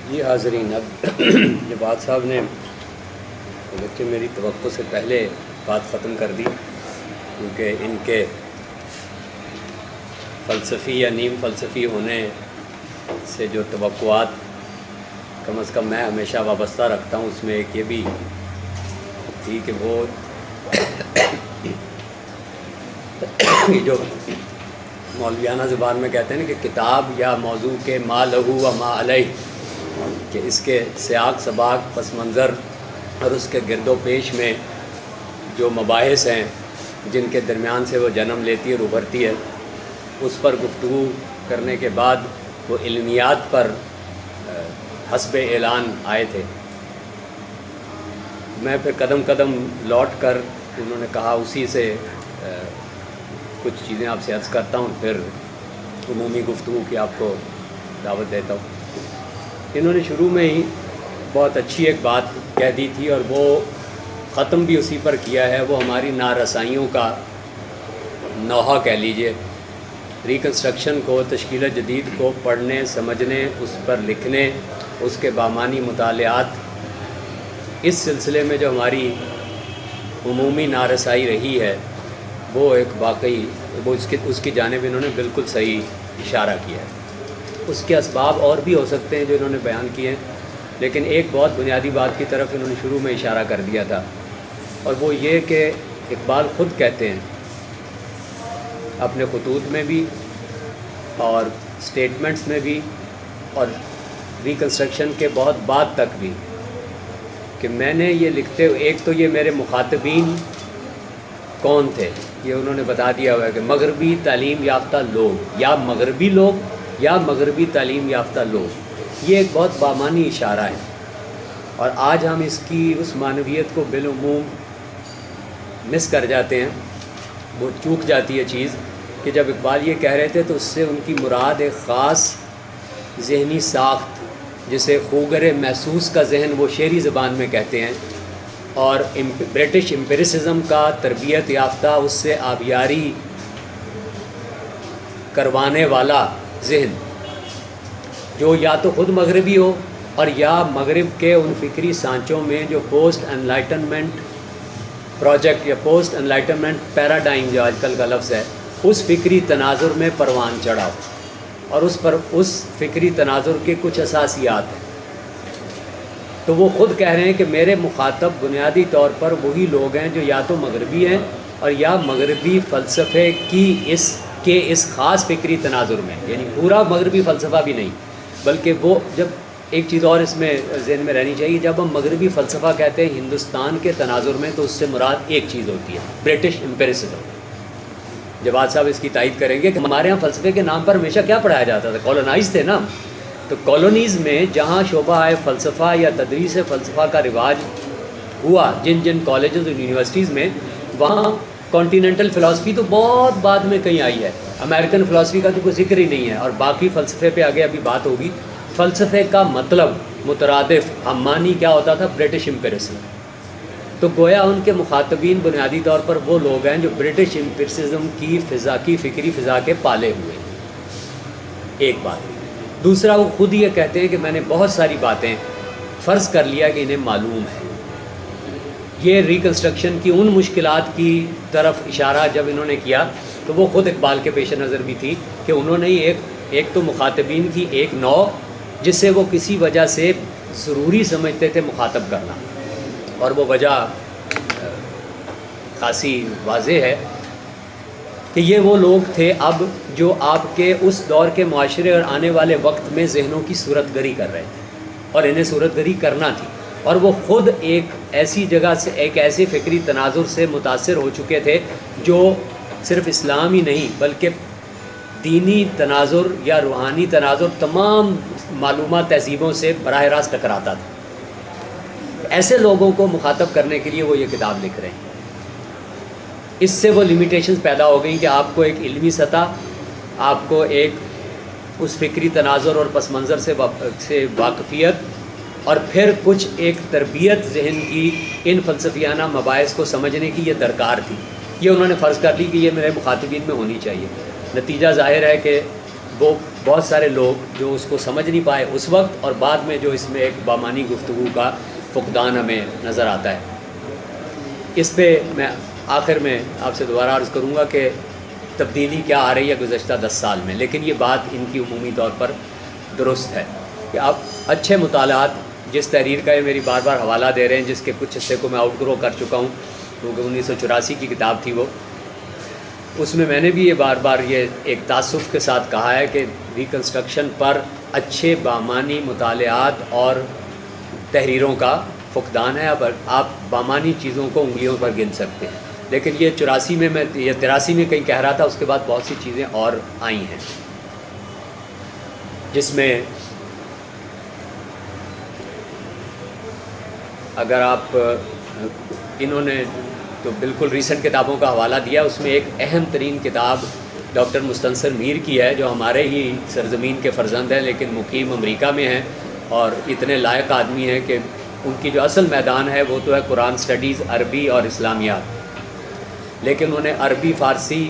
جی حاضرین، اب جواد صاحب نے بلکہ میری توقع سے پہلے بات ختم کر دی، کیونکہ ان کے فلسفی یا نیم فلسفی ہونے سے جو توقعات کم از کم میں ہمیشہ وابستہ رکھتا ہوں، اس میں ایک یہ بھی تھی کہ وہ یہ جو مولویانہ زبان میں کہتے ہیں نا کہ کتاب یا موضوع کے ما لہو و ما علیہ، کہ اس کے سیاق سباق پس منظر اور اس کے گرد و پیش میں جو مباحث ہیں جن کے درمیان سے وہ جنم لیتی ہے اور ابھرتی ہے، اس پر گفتگو کرنے کے بعد وہ علمیات پر حسب اعلان آئے تھے۔ میں پھر قدم قدم لوٹ کر انہوں نے کہا اسی سے کچھ چیزیں آپ سے عرض کرتا ہوں، پھر عمومی گفتگو کی آپ کو دعوت دیتا ہوں۔ انہوں نے شروع میں ہی بہت اچھی ایک بات کہہ دی تھی اور وہ ختم بھی اسی پر کیا ہے، وہ ہماری نارسائیوں کا نوحہ کہہ لیجئے، ریکنسٹرکشن کو، تشکیل جدید کو پڑھنے سمجھنے، اس پر لکھنے، اس کے بامانی مطالعات، اس سلسلے میں جو ہماری عمومی نارسائی رہی ہے وہ ایک واقعی وہ اس کی جانب انہوں نے بالکل صحیح اشارہ کیا ہے۔ اس کے اسباب اور بھی ہو سکتے ہیں جو انہوں نے بیان کیے ہیں، لیکن ایک بہت بنیادی بات کی طرف انہوں نے شروع میں اشارہ کر دیا تھا، اور وہ یہ کہ اقبال خود کہتے ہیں اپنے خطوط میں بھی اور سٹیٹمنٹس میں بھی اور ریکنسٹرکشن کے بہت بعد تک بھی، کہ میں نے یہ لکھتے ہوئے ایک تو یہ میرے مخاطبین کون تھے یہ انہوں نے بتا دیا ہوا ہے کہ مغربی تعلیم یافتہ لوگ یا مغربی لوگ یا مغربی تعلیم یافتہ لوگ، یہ ایک بہت بامانی اشارہ ہے، اور آج ہم اس کی اس معنویت کو بالعموم مس کر جاتے ہیں، وہ چوک جاتی ہے چیز، کہ جب اقبال یہ کہہ رہے تھے تو اس سے ان کی مراد ایک خاص ذہنی ساخت جسے خوگر محسوس کا ذہن وہ شعری زبان میں کہتے ہیں، اور برٹش امپیریسزم کا تربیت یافتہ اس سے آبیاری کروانے والا ذہن، جو یا تو خود مغربی ہو اور یا مغرب کے ان فکری سانچوں میں جو پوسٹ انلائٹنمنٹ پروجیکٹ یا پوسٹ انلائٹنمنٹ پیراڈائم جو آج کل کا لفظ ہے، اس فکری تناظر میں پروان چڑھا ہو، اور اس فکری تناظر کے کچھ اساسیات ہیں۔ تو وہ خود کہہ رہے ہیں کہ میرے مخاطب بنیادی طور پر وہی لوگ ہیں جو یا تو مغربی ہیں اور یا مغربی فلسفے کی اس خاص فکری تناظر میں، یعنی پورا مغربی فلسفہ بھی نہیں، بلکہ وہ جب ایک چیز اور اس میں ذہن میں رہنی چاہیے، جب ہم مغربی فلسفہ کہتے ہیں ہندوستان کے تناظر میں تو اس سے مراد ایک چیز ہوتی ہے، برٹش امپیریسزم۔ جواد صاحب اس کی تائید کریں گے کہ ہمارے ہاں فلسفے کے نام پر ہمیشہ کیا پڑھایا جاتا تھا؟ کالونائز تھے نا، تو کالونیز میں جہاں شعبہ فلسفہ یا تدریس فلسفہ کا رواج ہوا، جن کالجز اور یونیورسٹیز میں، وہاں کانٹیننٹل فلاسفی تو بہت بعد میں کہیں آئی ہے، امریکن فلاسفی کا تو کوئی ذکر ہی نہیں ہے، اور باقی فلسفے پہ آگے ابھی بات ہوگی۔ فلسفے کا مطلب مترادف ہمانی کیا ہوتا تھا؟ British empiricism. تو گویا ان کے مخاطبین بنیادی طور پر وہ لوگ ہیں جو برٹش امپیریسزم کی فکری فضا کے پالے ہوئے، ایک بات۔ دوسرا، وہ خود یہ کہتے ہیں کہ میں نے بہت ساری باتیں فرض کر لیا کہ انہیں معلوم ہے۔ یہ ریکنسٹرکشن کی ان مشکلات کی طرف اشارہ جب انہوں نے کیا تو وہ خود اقبال کے پیش نظر بھی تھی کہ انہوں نے ایک تو مخاطبین کی ایک نوع جسے وہ کسی وجہ سے ضروری سمجھتے تھے مخاطب کرنا، اور وہ وجہ خاصی واضح ہے کہ یہ وہ لوگ تھے اب جو آپ کے اس دور کے معاشرے اور آنے والے وقت میں ذہنوں کی صورت گری کر رہے تھے، اور انہیں صورت گری کرنا تھی، اور وہ خود ایک ایسی جگہ سے، ایک ایسے فکری تناظر سے متاثر ہو چکے تھے جو صرف اسلام ہی نہیں بلکہ دینی تناظر یا روحانی تناظر تمام معلومات تہذیبوں سے براہ راست ٹکراتا تھا۔ ایسے لوگوں کو مخاطب کرنے کے لیے وہ یہ کتاب لکھ رہے ہیں۔ اس سے وہ لمیٹیشنز پیدا ہو گئیں کہ آپ کو ایک علمی سطح، آپ کو ایک اس فکری تناظر اور پس منظر سے واقفیت، اور پھر کچھ ایک تربیت ذہن کی ان فلسفیانہ مباحث کو سمجھنے کی یہ درکار تھی. یہ انہوں نے فرض کر لی کہ یہ میرے مخاطبین میں ہونی چاہیے. نتیجہ ظاہر ہے کہ وہ بہت سارے لوگ جو اس کو سمجھ نہیں پائے اس وقت، اور بعد میں جو اس میں ایک بامانی گفتگو کا فقدان ہمیں نظر آتا ہے. اس پہ میں آخر میں آپ سے دوبارہ عرض کروں گا کہ تبدیلی کیا آ رہی ہے گزشتہ 10 سال میں، لیکن یہ بات ان کی عمومی طور پر درست ہے کہ آپ اچھے مطالعات، جس تحریر کا یہ میری بار بار حوالہ دے رہے ہیں، جس کے کچھ حصے کو میں آؤٹ گرو کر چکا ہوں کیونکہ 1984 کی کتاب تھی وہ، اس میں نے بھی یہ بار بار یہ ایک تعصف کے ساتھ کہا ہے کہ ریکنسٹرکشن پر اچھے بامانی مطالعات اور تحریروں کا فقدان ہے. اب آپ بامانی چیزوں کو انگلیوں پر گن سکتے ہیں، لیکن یہ 84 میں یہ 83 میں کہیں کہہ رہا تھا، اس کے بعد بہت سی چیزیں اور آئی ہیں جس میں اگر آپ انہوں نے تو بالکل ریسنٹ کتابوں کا حوالہ دیا، اس میں ایک اہم ترین کتاب ڈاکٹر مستنصر میر کی ہے جو ہمارے ہی سرزمین کے فرزند ہیں لیکن مقیم امریکہ میں ہیں اور اتنے لائق آدمی ہیں کہ ان کی جو اصل میدان ہے وہ تو ہے قرآن سٹڈیز، عربی اور اسلامیات، لیکن انہوں نے عربی، فارسی،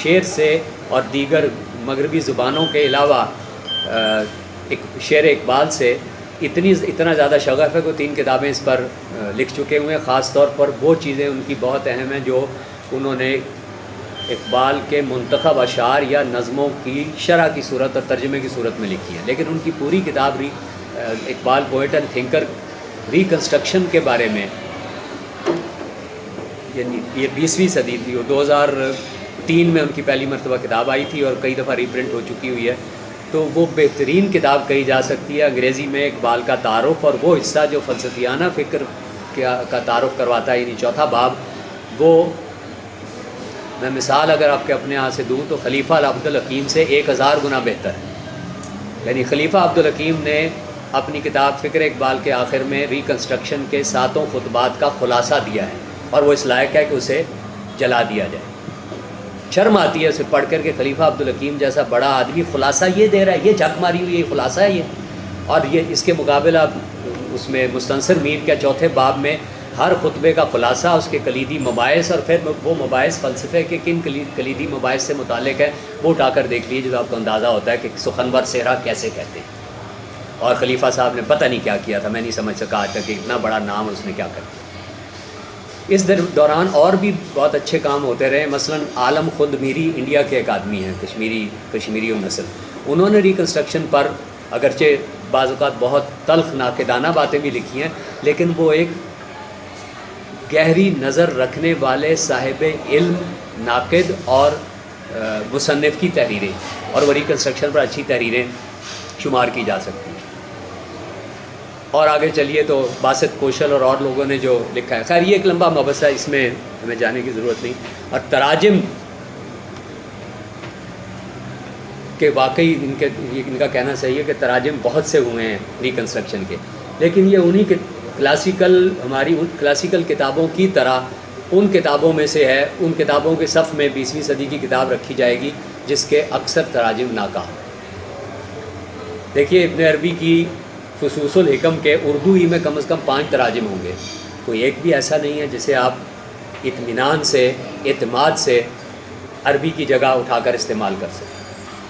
شعر سے اور دیگر مغربی زبانوں کے علاوہ ایک شعر اقبال سے اتنا زیادہ شغف ہے کہ 3 کتابیں اس پر لکھ چکے ہوئے ہیں. خاص طور پر وہ چیزیں ان کی بہت اہم ہیں جو انہوں نے اقبال کے منتخب اشعار یا نظموں کی شرح کی صورت اور ترجمے کی صورت میں لکھی ہیں، لیکن ان کی پوری کتاب Iqbal poet and thinker reconstruction کے بارے میں، یعنی یہ 20ویں صدی تھی، وہ 2003 میں ان کی پہلی مرتبہ کتاب آئی تھی اور کئی دفعہ ری پرنٹ ہو چکی ہوئی ہے. تو وہ بہترین کتاب کہی جا سکتی ہے انگریزی میں اقبال کا تعارف، اور وہ حصہ جو فلسفیانہ فکر کا تعارف کرواتا ہے، یعنی 4تھا باب، وہ میں مثال اگر آپ کے اپنے ہاں سے دوں تو خلیفہ عبد الحکیم سے 1000 گنا بہتر ہے. یعنی خلیفہ عبد الحکیم نے اپنی کتاب فکر اقبال کے آخر میں ریکنسٹرکشن کے 7 خطبات کا خلاصہ دیا ہے، اور وہ اس لائق ہے کہ اسے جلا دیا جائے. شرم آتی ہے اسے پڑھ کر کہ خلیفہ عبد الحکیم جیسا بڑا آدمی خلاصہ یہ دے رہا ہے، یہ جھک ماری ہوئی یہ خلاصہ ہے یہ. اور یہ اس کے مقابلہ اس میں مستنصر میر کے 4تھے باب میں ہر خطبے کا خلاصہ، اس کے کلیدی مباحث، اور پھر وہ مباحث فلسفے کے کن کلیدی مباحث سے متعلق ہے وہ اٹھا کر دیکھ لیجیے، جو آپ کو اندازہ ہوتا ہے کہ سخنور صحرا کیسے کہتے ہیں. اور خلیفہ صاحب نے پتہ نہیں کیا کیا تھا، میں نہیں سمجھ سکا آج تک کہ اتنا بڑا نام اس نے کیا کر دیا. اس دوران اور بھی بہت اچھے کام ہوتے رہے. مثلا عالم خود میری انڈیا کے ایک آدمی ہیں، کشمیری و نسل، انہوں نے ریکنسٹرکشن پر اگرچہ بعض اوقات بہت تلخ ناقدانہ باتیں بھی لکھی ہیں، لیکن وہ ایک گہری نظر رکھنے والے صاحب علم، ناقد اور مصنف کی تحریریں، اور وہ ریکنسٹرکشن پر اچھی تحریریں شمار کی جا سکتی ہیں. اور آگے چلیے تو باسط کوشل اور لوگوں نے جو لکھا ہے، خیر یہ ایک لمبا مبحث ہے، اس میں ہمیں جانے کی ضرورت نہیں. اور تراجم کہ واقعی ان کا کہنا صحیح ہے کہ تراجم بہت سے ہوئے ہیں ریکنسٹرکشن کے، لیکن یہ انہی کے ہماری ان کلاسیکل کتابوں کی طرح ان کتابوں میں سے ہے. ان کتابوں کے صف میں 20ویں صدی کی کتاب رکھی جائے گی جس کے اکثر تراجم ناکام. دیکھیے ابن عربی کی فصوص الحکم کے اردو ہی میں کم از کم 5 تراجم ہوں گے، کوئی ایک بھی ایسا نہیں ہے جسے آپ اطمینان سے، اعتماد سے عربی کی جگہ اٹھا کر استعمال کر سکیں.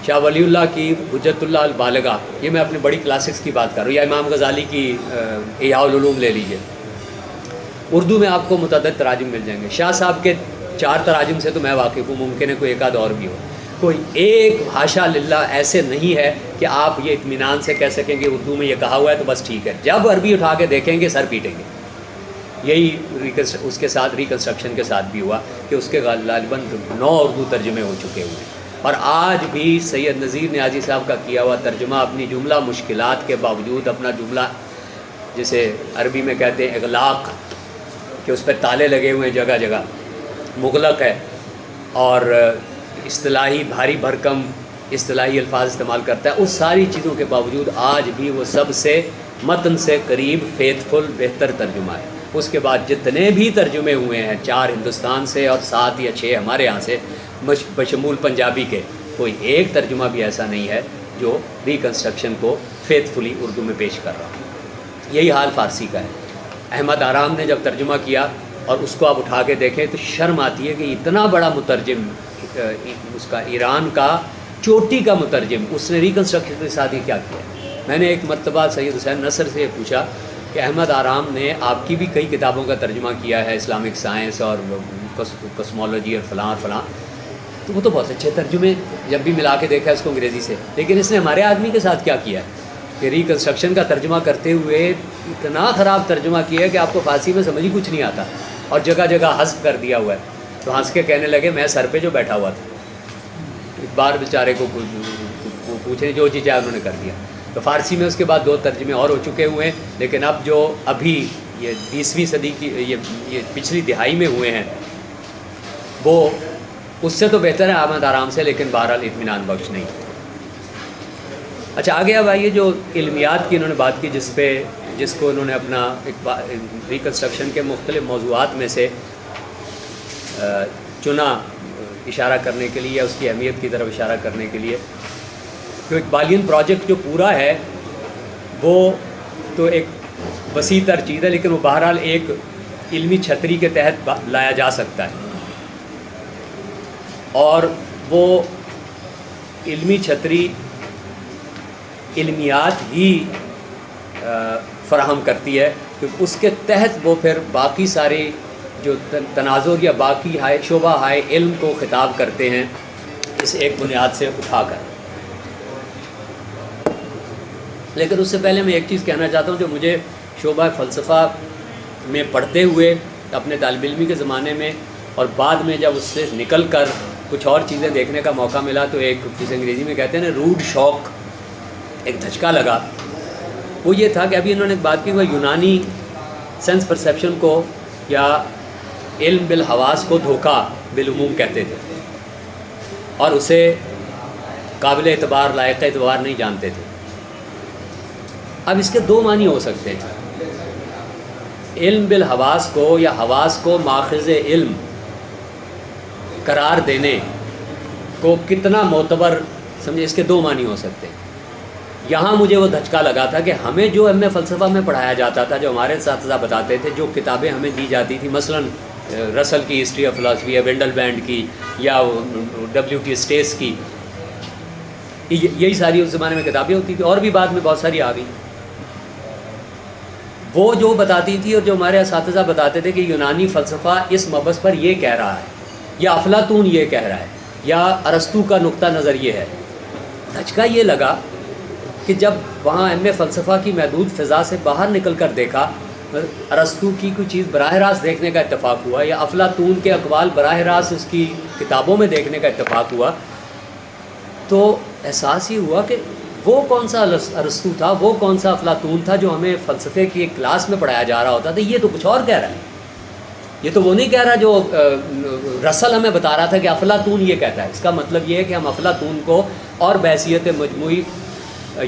شاہ ولی اللہ کی حجت اللہ البالغہ، یہ میں اپنے بڑی کلاسکس کی بات کر رہا ہوں، یا امام غزالی کی احیاء العلوم لے لیجئے، اردو میں آپ کو متعدد تراجم مل جائیں گے. شاہ صاحب کے 4 تراجم سے تو میں واقف ہوں، ممکن ہے کوئی ایک آدھ اور بھی ہو. کوئی ایک حاشا للہ ایسے نہیں ہے کہ آپ یہ اطمینان سے کہہ سکیں کہ اردو میں یہ کہا ہوا ہے تو بس ٹھیک ہے. جب عربی اٹھا کے دیکھیں گے سر پیٹیں گے. یہی اس کے ساتھ ریکنسٹرکشن کے ساتھ بھی ہوا کہ اس کے غالباً 9 اردو ترجمے ہو چکے ہوئے ہیں، اور آج بھی سید نذیر نیازی صاحب کا کیا ہوا ترجمہ اپنی جملہ مشکلات کے باوجود، اپنا جملہ جسے عربی میں کہتے ہیں اغلاق، کہ اس پہ تالے لگے ہوئے ہیں جگہ جگہ، مغلق ہے، اور اصطلاحی بھاری بھرکم اصطلاحی الفاظ استعمال کرتا ہے. اس ساری چیزوں کے باوجود آج بھی وہ سب سے متن سے قریب فیتھفل بہتر ترجمہ ہے. اس کے بعد جتنے بھی ترجمے ہوئے ہیں، 4 ہندوستان سے اور 7 یا 6 ہمارے ہاں سے بشمول پنجابی کے، کوئی ایک ترجمہ بھی ایسا نہیں ہے جو ریکنسٹرکشن کو فیتھفلی اردو میں پیش کر رہا ہوں. یہی حال فارسی کا ہے. احمد آرام نے جب ترجمہ کیا اور اس کو آپ اٹھا کے دیکھیں تو شرم آتی ہے کہ اتنا بڑا مترجم, اس کا ایران کا چوٹی کا مترجم, اس نے ریکنسٹرکشن کے ساتھ ہی کیا کیا. میں نے ایک مرتبہ سید حسین نصر سے پوچھا کہ احمد آرام نے آپ کی بھی کئی کتابوں کا ترجمہ کیا ہے, اسلامک سائنس اور کسمولوجی اور فلاں اور فلاں, تو وہ تو بہت اچھے ترجمے جب بھی ملا کے دیکھا اس کو انگریزی سے, لیکن اس نے ہمارے آدمی کے ساتھ کیا کیا ہے کہ ریکنسٹرکشن کا ترجمہ کرتے ہوئے اتنا خراب ترجمہ کیا ہے کہ آپ کو فارسی میں سمجھ ہی کچھ نہیں آتا, اور جگہ جگہ حذف کر دیا ہوا ہے. تو ہنس کے کہنے لگے میں سر پہ جو بیٹھا ہوا تھا, ایک بار بیچارے کو پوچھے جو چیز ہے انہوں نے کر دیا. تو فارسی میں اس کے بعد 2 ترجمے اور ہو چکے ہوئے ہیں, لیکن اب جو ابھی یہ 20ویں صدی کی یہ پچھلی دہائی میں ہوئے ہیں وہ اس سے تو بہتر ہے احمد آرام سے, لیکن بہرحال اطمینان بخش نہیں. اچھا آگے اب آئیے جو علمیات کی انہوں نے بات کی, جس کو انہوں نے اپنا ریکنسٹرکشن کے مختلف موضوعات میں سے چنا اشارہ کرنے کے لیے, اس کی اہمیت کی طرف اشارہ کرنے کے لیے. تو اقبالین پروجیکٹ جو پورا ہے وہ تو ایک وسیع تر چیز ہے, لیکن وہ بہرحال ایک علمی چھتری کے تحت لایا جا سکتا ہے, اور وہ علمی چھتری علمیات ہی فراہم کرتی ہے, کیونکہ اس کے تحت وہ پھر باقی سارے جو تناظر یا باقی شعبہ علم کو خطاب کرتے ہیں اس ایک بنیاد سے اٹھا کر. لیکن اس سے پہلے میں ایک چیز کہنا چاہتا ہوں جو مجھے شعبہ فلسفہ میں پڑھتے ہوئے اپنے طالب علمی کے زمانے میں اور بعد میں جب اس سے نکل کر کچھ اور چیزیں دیکھنے کا موقع ملا, تو ایک جسے انگریزی میں کہتے ہیں نا روڈ شاک, ایک دھچکا لگا. وہ یہ تھا کہ ابھی انہوں نے بات کی وہ یونانی سینس پرسیپشن کو یا علم بالحواس کو دھوکہ بالعموم کہتے تھے اور اسے قابل اعتبار لائق اعتبار نہیں جانتے تھے. اب اس کے 2 معنی ہو سکتے ہیں. علم بالحواس کو یا حواس کو ماخذ علم قرار دینے کو کتنا معتبر سمجھے, اس کے 2 معنی ہو سکتے ہیں. یہاں مجھے وہ دھچکا لگا تھا کہ ہمیں جو علم فلسفہ میں پڑھایا جاتا تھا, جو ہمارے اساتذہ بتاتے تھے, جو کتابیں ہمیں دی جاتی تھیں, مثلا رسل کی ہسٹری آف فلاسفی یا وینڈل بینڈ کی یا WT اسٹیس کی, یہی ساری اس زمانے میں کتابیں ہوتی تھیں, اور بھی بعد میں بہت ساری آ گئی. وہ جو بتاتی تھی اور جو ہمارے اساتذہ بتاتے تھے کہ یونانی فلسفہ اس مبحث پر یہ کہہ رہا ہے, یا افلاطون یہ کہہ رہا ہے, یا ارسطو کا نقطہ نظر یہ ہے. دھچکا یہ لگا کہ جب وہاں علم فلسفہ کی محدود فضا سے باہر نکل کر دیکھا, ارسطو کی کوئی چیز براہ راست دیکھنے کا اتفاق ہوا, یا افلاطون کے اقوال براہ راست اس کی کتابوں میں دیکھنے کا اتفاق ہوا, تو احساس یہ ہوا کہ وہ کون سا ارسطو تھا, وہ کون سا افلاطون تھا جو ہمیں فلسفے کی ایک کلاس میں پڑھایا جا رہا ہوتا تھا. یہ تو کچھ اور کہہ رہا ہے. یہ تو وہ نہیں کہہ رہا جو رسل ہمیں بتا رہا تھا کہ افلاطون یہ کہتا ہے. اس کا مطلب یہ ہے کہ ہم افلاطون کو اور بحیثیت مجموعی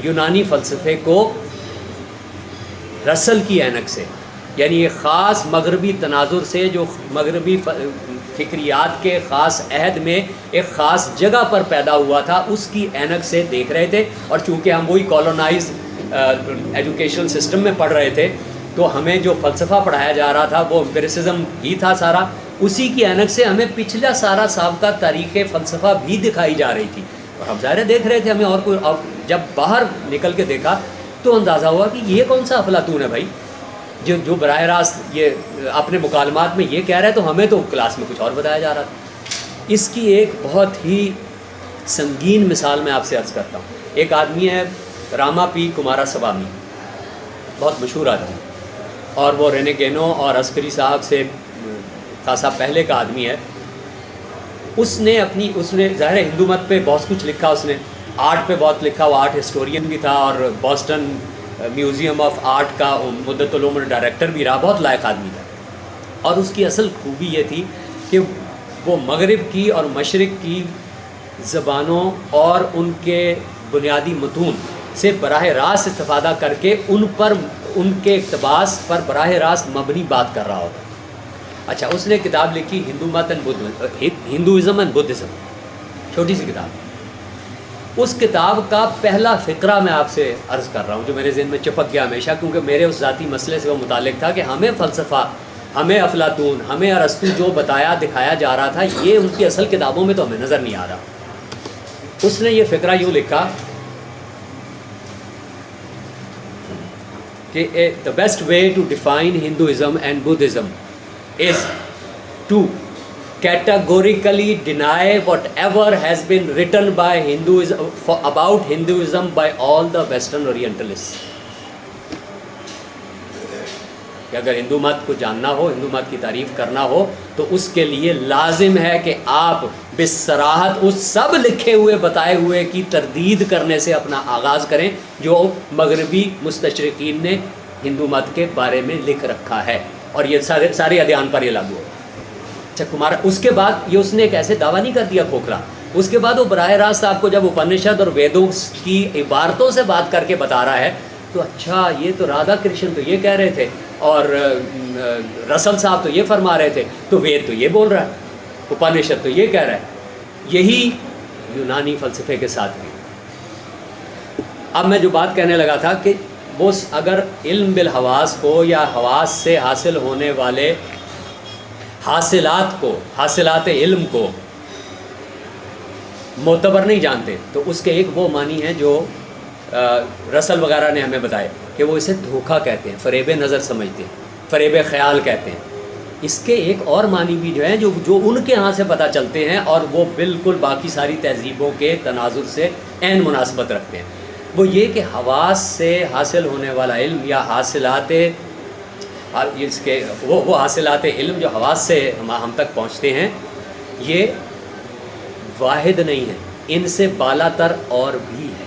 یونانی فلسفے کو رسل کی اینک سے, یعنی ایک خاص مغربی تناظر سے جو مغربی فکریات کے خاص عہد میں ایک خاص جگہ پر پیدا ہوا تھا, اس کی اینک سے دیکھ رہے تھے. اور چونکہ ہم وہی کالونائز ایجوکیشنل سسٹم میں پڑھ رہے تھے, تو ہمیں جو فلسفہ پڑھایا جا رہا تھا وہ امپیریسزم ہی تھا سارا. اسی کی اینک سے ہمیں پچھلا سارا سابقہ تاریخ فلسفہ بھی دکھائی جا رہی تھی, اور ہم ظاہر دیکھ رہے تھے ہمیں. اور کوئی جب باہر نکل کے دیکھا تو اندازہ ہوا کہ یہ کون سا افلاطون ہے بھائی, جو براہ راست یہ اپنے مکالمات میں یہ کہہ رہا ہے, تو ہمیں تو کلاس میں کچھ اور بتایا جا رہا تھا. اس کی ایک بہت ہی سنگین مثال میں آپ سے عرض کرتا ہوں. ایک آدمی ہے راما پی کمارا سوامی, بہت مشہور آدمی, اور وہ رینیگینو اور عسکری صاحب سے خاصا پہلے کا آدمی ہے. اس نے ظاہر ہندو مت پہ بہت کچھ لکھا, اس نے آرٹ پہ بہت لکھا, وہ آرٹ ہسٹورین بھی تھا اور بوسٹن میوزیم آف آرٹ کا مدت العمر ڈائریکٹر بھی رہا. بہت لائق آدمی تھا, اور اس کی اصل خوبی یہ تھی کہ وہ مغرب کی اور مشرق کی زبانوں اور ان کے بنیادی متون سے براہ راست استفادہ کر کے ان کے اقتباس پر براہ راست مبنی بات کر رہا ہوتا. اچھا, اس نے کتاب لکھی ہندوازم اینڈ بدھزم, چھوٹی سی کتاب. اس کتاب کا پہلا فقرہ میں آپ سے عرض کر رہا ہوں جو میرے ذہن میں چپک گیا ہمیشہ، کیونکہ میرے اس ذاتی مسئلے سے وہ متعلق تھا کہ ہمیں فلسفہ، ہمیں افلاطون، ہمیں ارسطو جو بتایا دکھایا جا رہا تھا یہ ان کی اصل کتابوں میں تو ہمیں نظر نہیں آ رہا۔ اس نے یہ فقرہ یوں لکھا کہ the best way to define Hinduism and Buddhism is to categorically deny whatever has been written by Hinduism about Hinduism by all the Western Orientalists۔ کہ اگر ہندو مت کو جاننا ہو، ہندو مت کی تعریف کرنا ہو تو اس کے لیے لازم ہے کہ آپ بصراحت اس سب لکھے ہوئے بتائے ہوئے کی تردید کرنے سے اپنا آغاز کریں جو مغربی مستشرقین نے ہندو مت کے بارے میں لکھ رکھا ہے، اور یہ سارے ادیان پر یہ لاگو ہے۔ اچھا کمار، اس کے بعد یہ اس نے ایک ایسے دعویٰ نہیں کر دیا کھوکھلا، اس کے بعد وہ براہ راست آپ کو جب اپنشد اور ویدوں کی عبارتوں سے بات کر کے بتا رہا ہے تو اچھا یہ تو رادھا کرشن تو یہ کہہ رہے تھے، اور رسل صاحب تو یہ فرما رہے تھے، تو وید تو یہ بول رہا ہے، اپنشد تو یہ کہہ رہا ہے۔ یہی یونانی فلسفے کے ساتھ بھی۔ اب میں جو بات کہنے لگا تھا کہ وہ اگر علم بالحواس کو یا حواس سے حاصل ہونے والے حاصلات کو، حاصلات علم کو معتبر نہیں جانتے تو اس کے ایک وہ معنی ہیں جو رسل وغیرہ نے ہمیں بتائے کہ وہ اسے دھوکہ کہتے ہیں، فریب نظر سمجھتے ہیں، فریب خیال کہتے ہیں۔ اس کے ایک اور معنی بھی جو ہیں جو ان کے ہاں سے پتہ چلتے ہیں اور وہ بالکل باقی ساری تہذیبوں کے تناظر سے عین مناسبت رکھتے ہیں، وہ یہ کہ حواس سے حاصل ہونے والا علم یا حاصلات اس کے وہ حاصلات علم جو حواس سے ہم تک پہنچتے ہیں یہ واحد نہیں ہے، ان سے بالا تر اور بھی ہے۔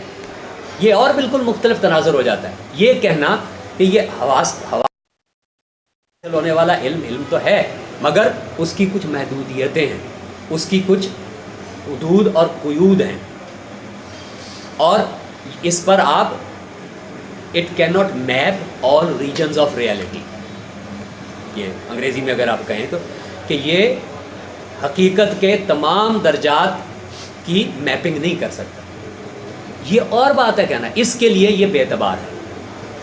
یہ اور بالکل مختلف تناظر ہو جاتا ہے۔ یہ کہنا کہ یہ حواس حاصل ہونے والا علم تو ہے مگر اس کی کچھ محدودیتیں ہیں، اس کی کچھ حدود اور قیود ہیں، اور اس پر آپ it can not map all regions of reality, یہ انگریزی میں اگر آپ کہیں تو کہ یہ حقیقت کے تمام درجات کی میپنگ نہیں کر سکتا۔ یہ اور بات ہے کہنا، اس کے لیے یہ بے اعتبار ہے،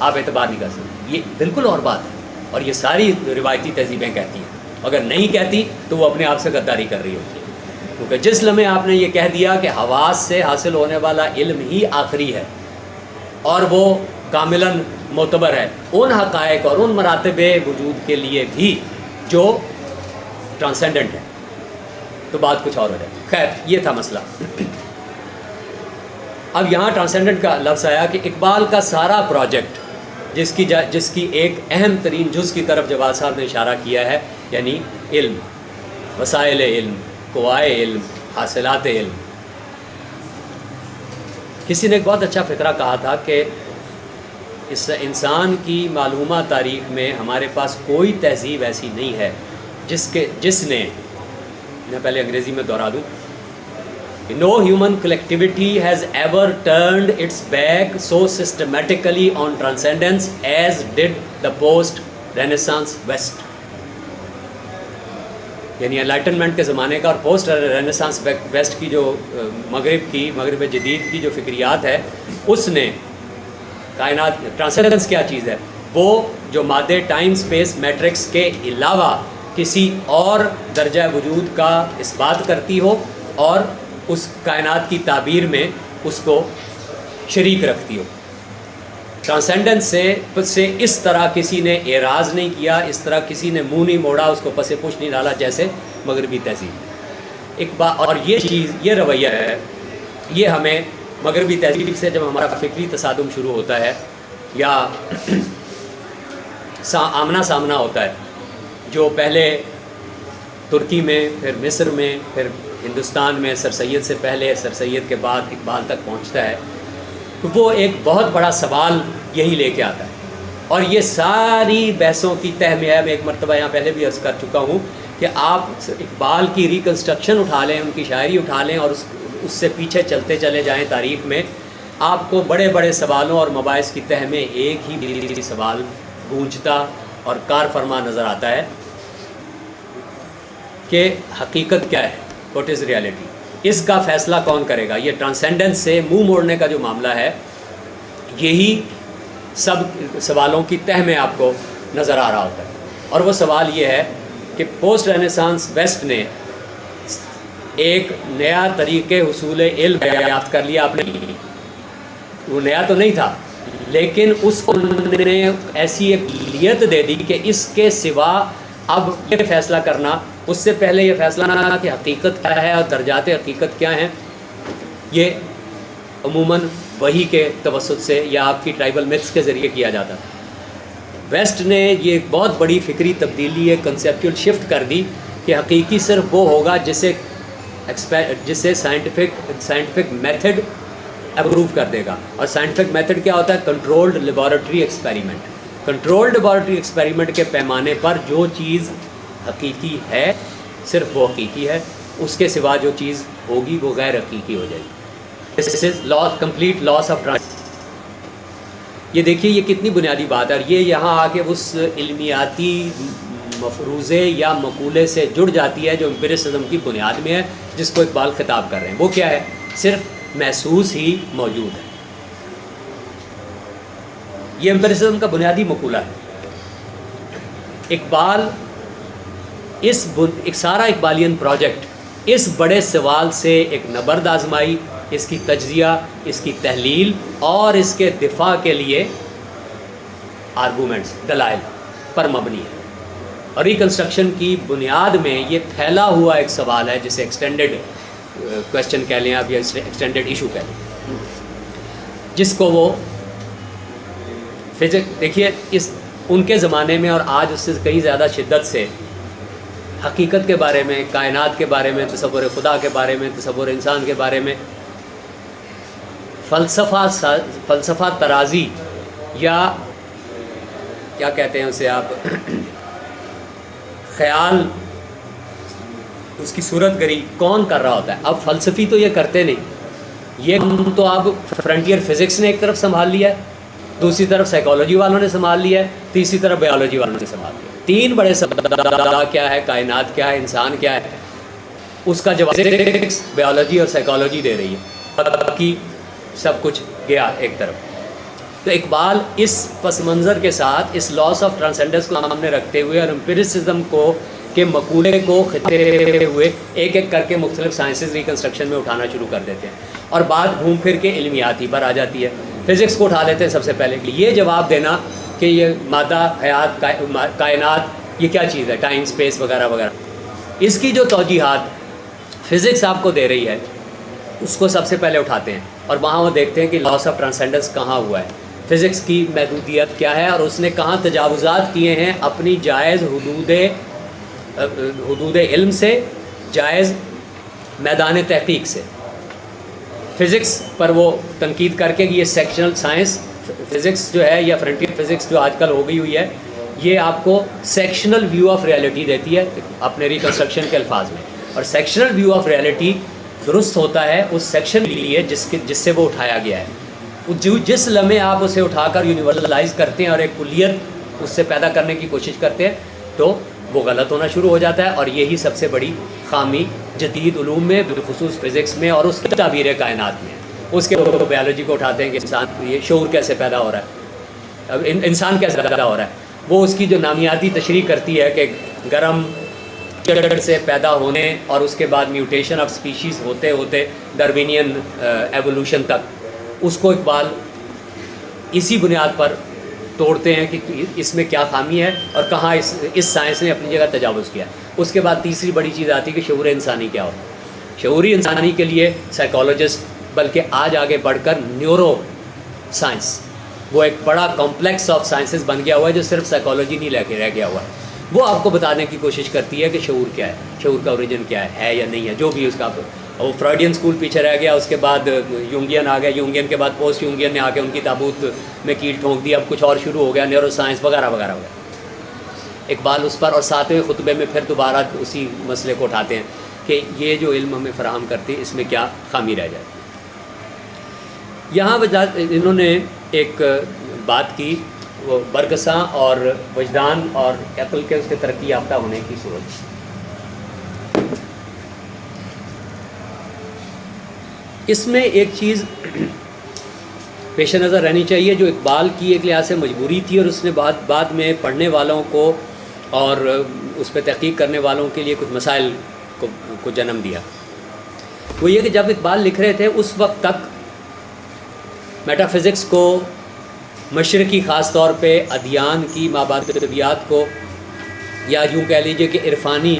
آپ اعتبار نہیں کر سکتے، یہ بالکل اور بات ہے، اور یہ ساری روایتی تہذیبیں کہتی ہیں، اگر نہیں کہتی تو وہ اپنے آپ سے غداری کر رہی ہوتی ہے، کیونکہ جس لمحے آپ نے یہ کہہ دیا کہ حواس سے حاصل ہونے والا علم ہی آخری ہے اور وہ کاملاً معتبر ہے ان حقائق اور ان مراتب وجود کے لیے بھی جو ٹرانسینڈنٹ ہے، تو بات کچھ اور ہو جائے۔ خیر یہ تھا مسئلہ۔ اب یہاں ٹرانسینڈنٹ کا لفظ آیا کہ اقبال کا سارا پروجیکٹ جس کی ایک اہم ترین جز کی طرف جواد صاحب نے اشارہ کیا ہے، یعنی علم، وسائل علم، قوائے علم، حاصلات علم۔ کسی نے ایک بہت اچھا فقرہ کہا تھا کہ اس انسان کی معلومہ تاریخ میں ہمارے پاس کوئی تہذیب ایسی نہیں ہے جس نے، میں پہلے انگریزی میں دہرا دوں، no human collectivity has ever turned its back so systematically on transcendence as did the post Renaissance West۔ یعنی انلائٹنمنٹ کے زمانے کا اور پوسٹ رینیسانس ویسٹ کی جو مغرب جدید کی جو فکریات ہے، اس نے کائنات، ٹرانسینڈنس کیا چیز ہے، وہ جو مادے ٹائم سپیس میٹرکس کے علاوہ کسی اور درجہ وجود کا اس بات کرتی ہو اور اس کائنات کی تعبیر میں اس کو شریک رکھتی ہو۔ ٹرانسینڈنس سے اس طرح کسی نے اعراض نہیں کیا، اس طرح کسی نے منہ نہیں موڑا، اس کو پس پوچھ نہیں ڈالا جیسے مغربی تہذیب۔ اور یہ چیز، یہ رویہ ہے، یہ ہمیں مغربی تہذیب سے جب ہمارا فکری تصادم شروع ہوتا ہے یا آمنا سامنا ہوتا ہے، جو پہلے ترکی میں، پھر مصر میں، پھر ہندوستان میں سر سید سے پہلے، سر سید کے بعد اقبال تک پہنچتا ہے، تو وہ ایک بہت بڑا سوال یہی لے کے آتا ہے، اور یہ ساری بحثوں کی تہ میں ہے۔ میں ایک مرتبہ یہاں پہلے بھی عرض کر چکا ہوں کہ آپ اقبال کی ریکنسٹرکشن اٹھا لیں، ان کی شاعری اٹھا لیں اور اس سے پیچھے چلتے چلے جائیں تاریخ میں، آپ کو بڑے بڑے سوالوں اور مباحث کی تہ میں ایک ہی سوال گونجتا اور کار فرما نظر آتا ہے کہ حقیقت کیا ہے، واٹ از ریالٹی۔ اس کا فیصلہ کون کرے گا؟ یہ ٹرانسینڈنس سے منہ موڑنے کا جو معاملہ ہے، یہی سب سوالوں کی تہ میں آپ کو نظر آ رہا ہوتا ہے. اور وہ سوال یہ ہے کہ پوسٹ رینیسانس ویسٹ نے ایک نیا طریقے حصول علم یافت کر لیا. آپ نے، وہ نیا تو نہیں تھا، لیکن اس کو نے ایسی ایک اہلیت دے دی کہ اس کے سوا اب یہ فیصلہ کرنا، اس سے پہلے یہ فیصلہ نہ کہ حقیقت کیا ہے اور درجات حقیقت کیا ہیں، یہ عموماً وحی کے توسط سے یا آپ کی ٹرائبل میتھس کے ذریعے کیا جاتا تھا. ویسٹ نے یہ ایک بہت بڑی فکری تبدیلی، ایک کنسیپچول شفٹ کر دی کہ حقیقی صرف وہ ہوگا جسے سائنٹیفک میتھڈ اپروو کر دے گا. اور سائنٹیفک میتھڈ کیا ہوتا ہے؟ Controlled laboratory experiment. Controlled laboratory experiment کے پیمانے پر جو چیز حقیقی ہے صرف وہ حقیقی ہے، اس کے سوا جو چیز ہوگی وہ غیر حقیقی ہو جائے گی. This is complete loss of transfer. یہ دیکھیے یہ کتنی بنیادی بات ہے، اور یہ یہاں آ کے اس علمیاتی مفروضے یا مقولے سے جڑ جاتی ہے جو امپیریسزم کی بنیاد میں ہے، جس کو اقبال خطاب کر رہے ہیں. وہ کیا ہے؟ صرف محسوس ہی موجود ہے. یہ امپیریسزم کا بنیادی مقولہ ہے. اقبال ایک سارا اقبالیان پروجیکٹ اس بڑے سوال سے ایک نبرد آزمائی، اس کی تجزیہ، اس کی تحلیل اور اس کے دفاع کے لیے آرگومنٹس، دلائل پر مبنی ہے. اور ریکنسٹرکشن کی بنیاد میں یہ پھیلا ہوا ایک سوال ہے جسے ایکسٹینڈڈ کویشچن کہہ لیں آپ یا ایکسٹینڈڈ ایشو کہہ لیں، جس کو وہ فزکس، دیکھیے ان کے زمانے میں اور آج اس سے کئی زیادہ شدت سے حقیقت کے بارے میں، کائنات کے بارے میں، تصور خدا کے بارے میں، تصور انسان کے بارے میں فلسفہ ترازی یا کیا کہتے ہیں اسے آپ، خیال، اس کی صورت گری کون کر رہا ہوتا ہے؟ اب فلسفی تو یہ کرتے نہیں، یہ تو اب فرنٹیئر فزکس نے ایک طرف سنبھال لیا ہے، دوسری طرف سائیکالوجی والوں نے سنبھال لیا ہے، تیسری طرف بایولوجی والوں نے سنبھال لیا. 3 بڑے سبق کیا ہے، کائنات کیا ہے، انسان کیا ہے، اس کا جواب فزکس، بایولوجی اور سائیکالوجی دے رہی ہے، باقی سب کچھ گیا ایک طرف. تو اقبال اس پس منظر کے ساتھ اس لاس آف ٹرانسینڈنس کو سامنے رکھتے ہوئے اور امپیریسزم کو کے مقولے کو خطے ہوئے ایک ایک کر کے مختلف سائنسز ریکنسٹرکشن میں اٹھانا شروع کر دیتے ہیں، اور بات گھوم پھر کے علمیاتی پر آ جاتی ہے. فزکس کو اٹھا لیتے ہیں سب سے پہلے، یہ جواب دینا کہ یہ مادہ، حیات، کائنات یہ کیا چیز ہے، ٹائم، اسپیس وغیرہ وغیرہ. اس کی جو توجیحات فزکس آپ کو دے رہی ہے اس کو سب سے پہلے اٹھاتے ہیں، اور وہاں وہ دیکھتے ہیں کہ لاس آف ٹرانسینڈنس کہاں ہوا ہے، فزکس کی محدودیت کیا ہے، اور اس نے کہاں تجاوزات کیے ہیں اپنی جائز حدود علم سے، جائز میدان تحقیق سے. فزکس پر وہ تنقید کر کے کہ یہ سیکشنل سائنس، فزکس جو ہے یا فرنٹیئر فزکس جو آج کل ہو گئی ہوئی ہے، یہ آپ کو سیکشنل ویو آف ریئلٹی دیتی ہے اپنے ریکنسٹرکشن کے الفاظ میں. اور سیکشنل ویو آف ریئلٹی درست ہوتا ہے اس سیکشن کے لیے جس سے وہ اٹھایا گیا ہے. جس لمحے آپ اسے اٹھا کر یونیورسلائز کرتے ہیں اور ایک کلیت اس سے پیدا کرنے کی کوشش کرتے ہیں تو وہ غلط ہونا شروع ہو جاتا ہے. اور یہی سب سے بڑی خامی جدید علوم میں، بالخصوص فزکس میں اور اس کی تعبیر کائنات میں. اس کے بایولوجی کو اٹھاتے ہیں کہ انسان یہ شعور کیسے پیدا ہو رہا ہے، اب انسان کیسے پیدا ہو رہا ہے. وہ اس کی جو نامیاتی تشریح کرتی ہے کہ گرم سے پیدا ہونے اور اس کے بعد میوٹیشن آف سپیشیز ہوتے ہوتے ڈارونین ایوولوشن تک، اس کو اقبال اسی بنیاد پر توڑتے ہیں کہ اس میں کیا خامی ہے اور کہاں اس سائنس نے اپنی جگہ تجاوز کیا. اس کے بعد تیسری بڑی چیز آتی ہے کہ شعور انسانی کیا ہوتا ہے. شعوری انسانی کے لیے سائیکالوجسٹ، بلکہ آج آگے بڑھ کر نیورو سائنس، وہ ایک بڑا کمپلیکس آف سائنسز بن گیا ہوا ہے جو صرف سائیکالوجی نہیں لے کے رہ گیا ہوا ہے. وہ آپ کو بتانے کی کوشش کرتی ہے کہ شعور کیا ہے، شعور کا اوریجن کیا ہے یا نہیں ہے، جو بھی اس کا. وہ فرائیڈین اسکول پیچھے رہ گیا، اس کے بعد یونگین آ گیا، یونگین کے بعد پوسٹ یونگین نے آ کے ان کی تابوت میں کیل ٹھونک دی. اب کچھ اور شروع ہو گیا، نیورو سائنس وغیرہ وغیرہ وغیرہ. اقبال اس پر اور 7ویں خطبے میں پھر دوبارہ اسی مسئلے کو اٹھاتے ہیں کہ یہ جو علم ہمیں فراہم کرتی ہے اس میں کیا خامی رہ جائے. یہاں انہوں نے ایک بات کی، وہ برگساں اور وجدان اور عقل کے اس کے ترقی یافتہ ہونے کی صورت. اس میں ایک چیز پیش نظر رہنی چاہیے جو اقبال کی ایک لحاظ سے مجبوری تھی، اور اس نے بعد میں پڑھنے والوں کو اور اس پہ تحقیق کرنے والوں کے لیے کچھ مسائل کو جنم دیا. وہ یہ کہ جب اقبال لکھ رہے تھے اس وقت تک میٹا فزکس کو، مشرقی خاص طور پہ ادیان کی، مابعد طبیعت کو، یا یوں کہہ لیجیے کہ عرفانی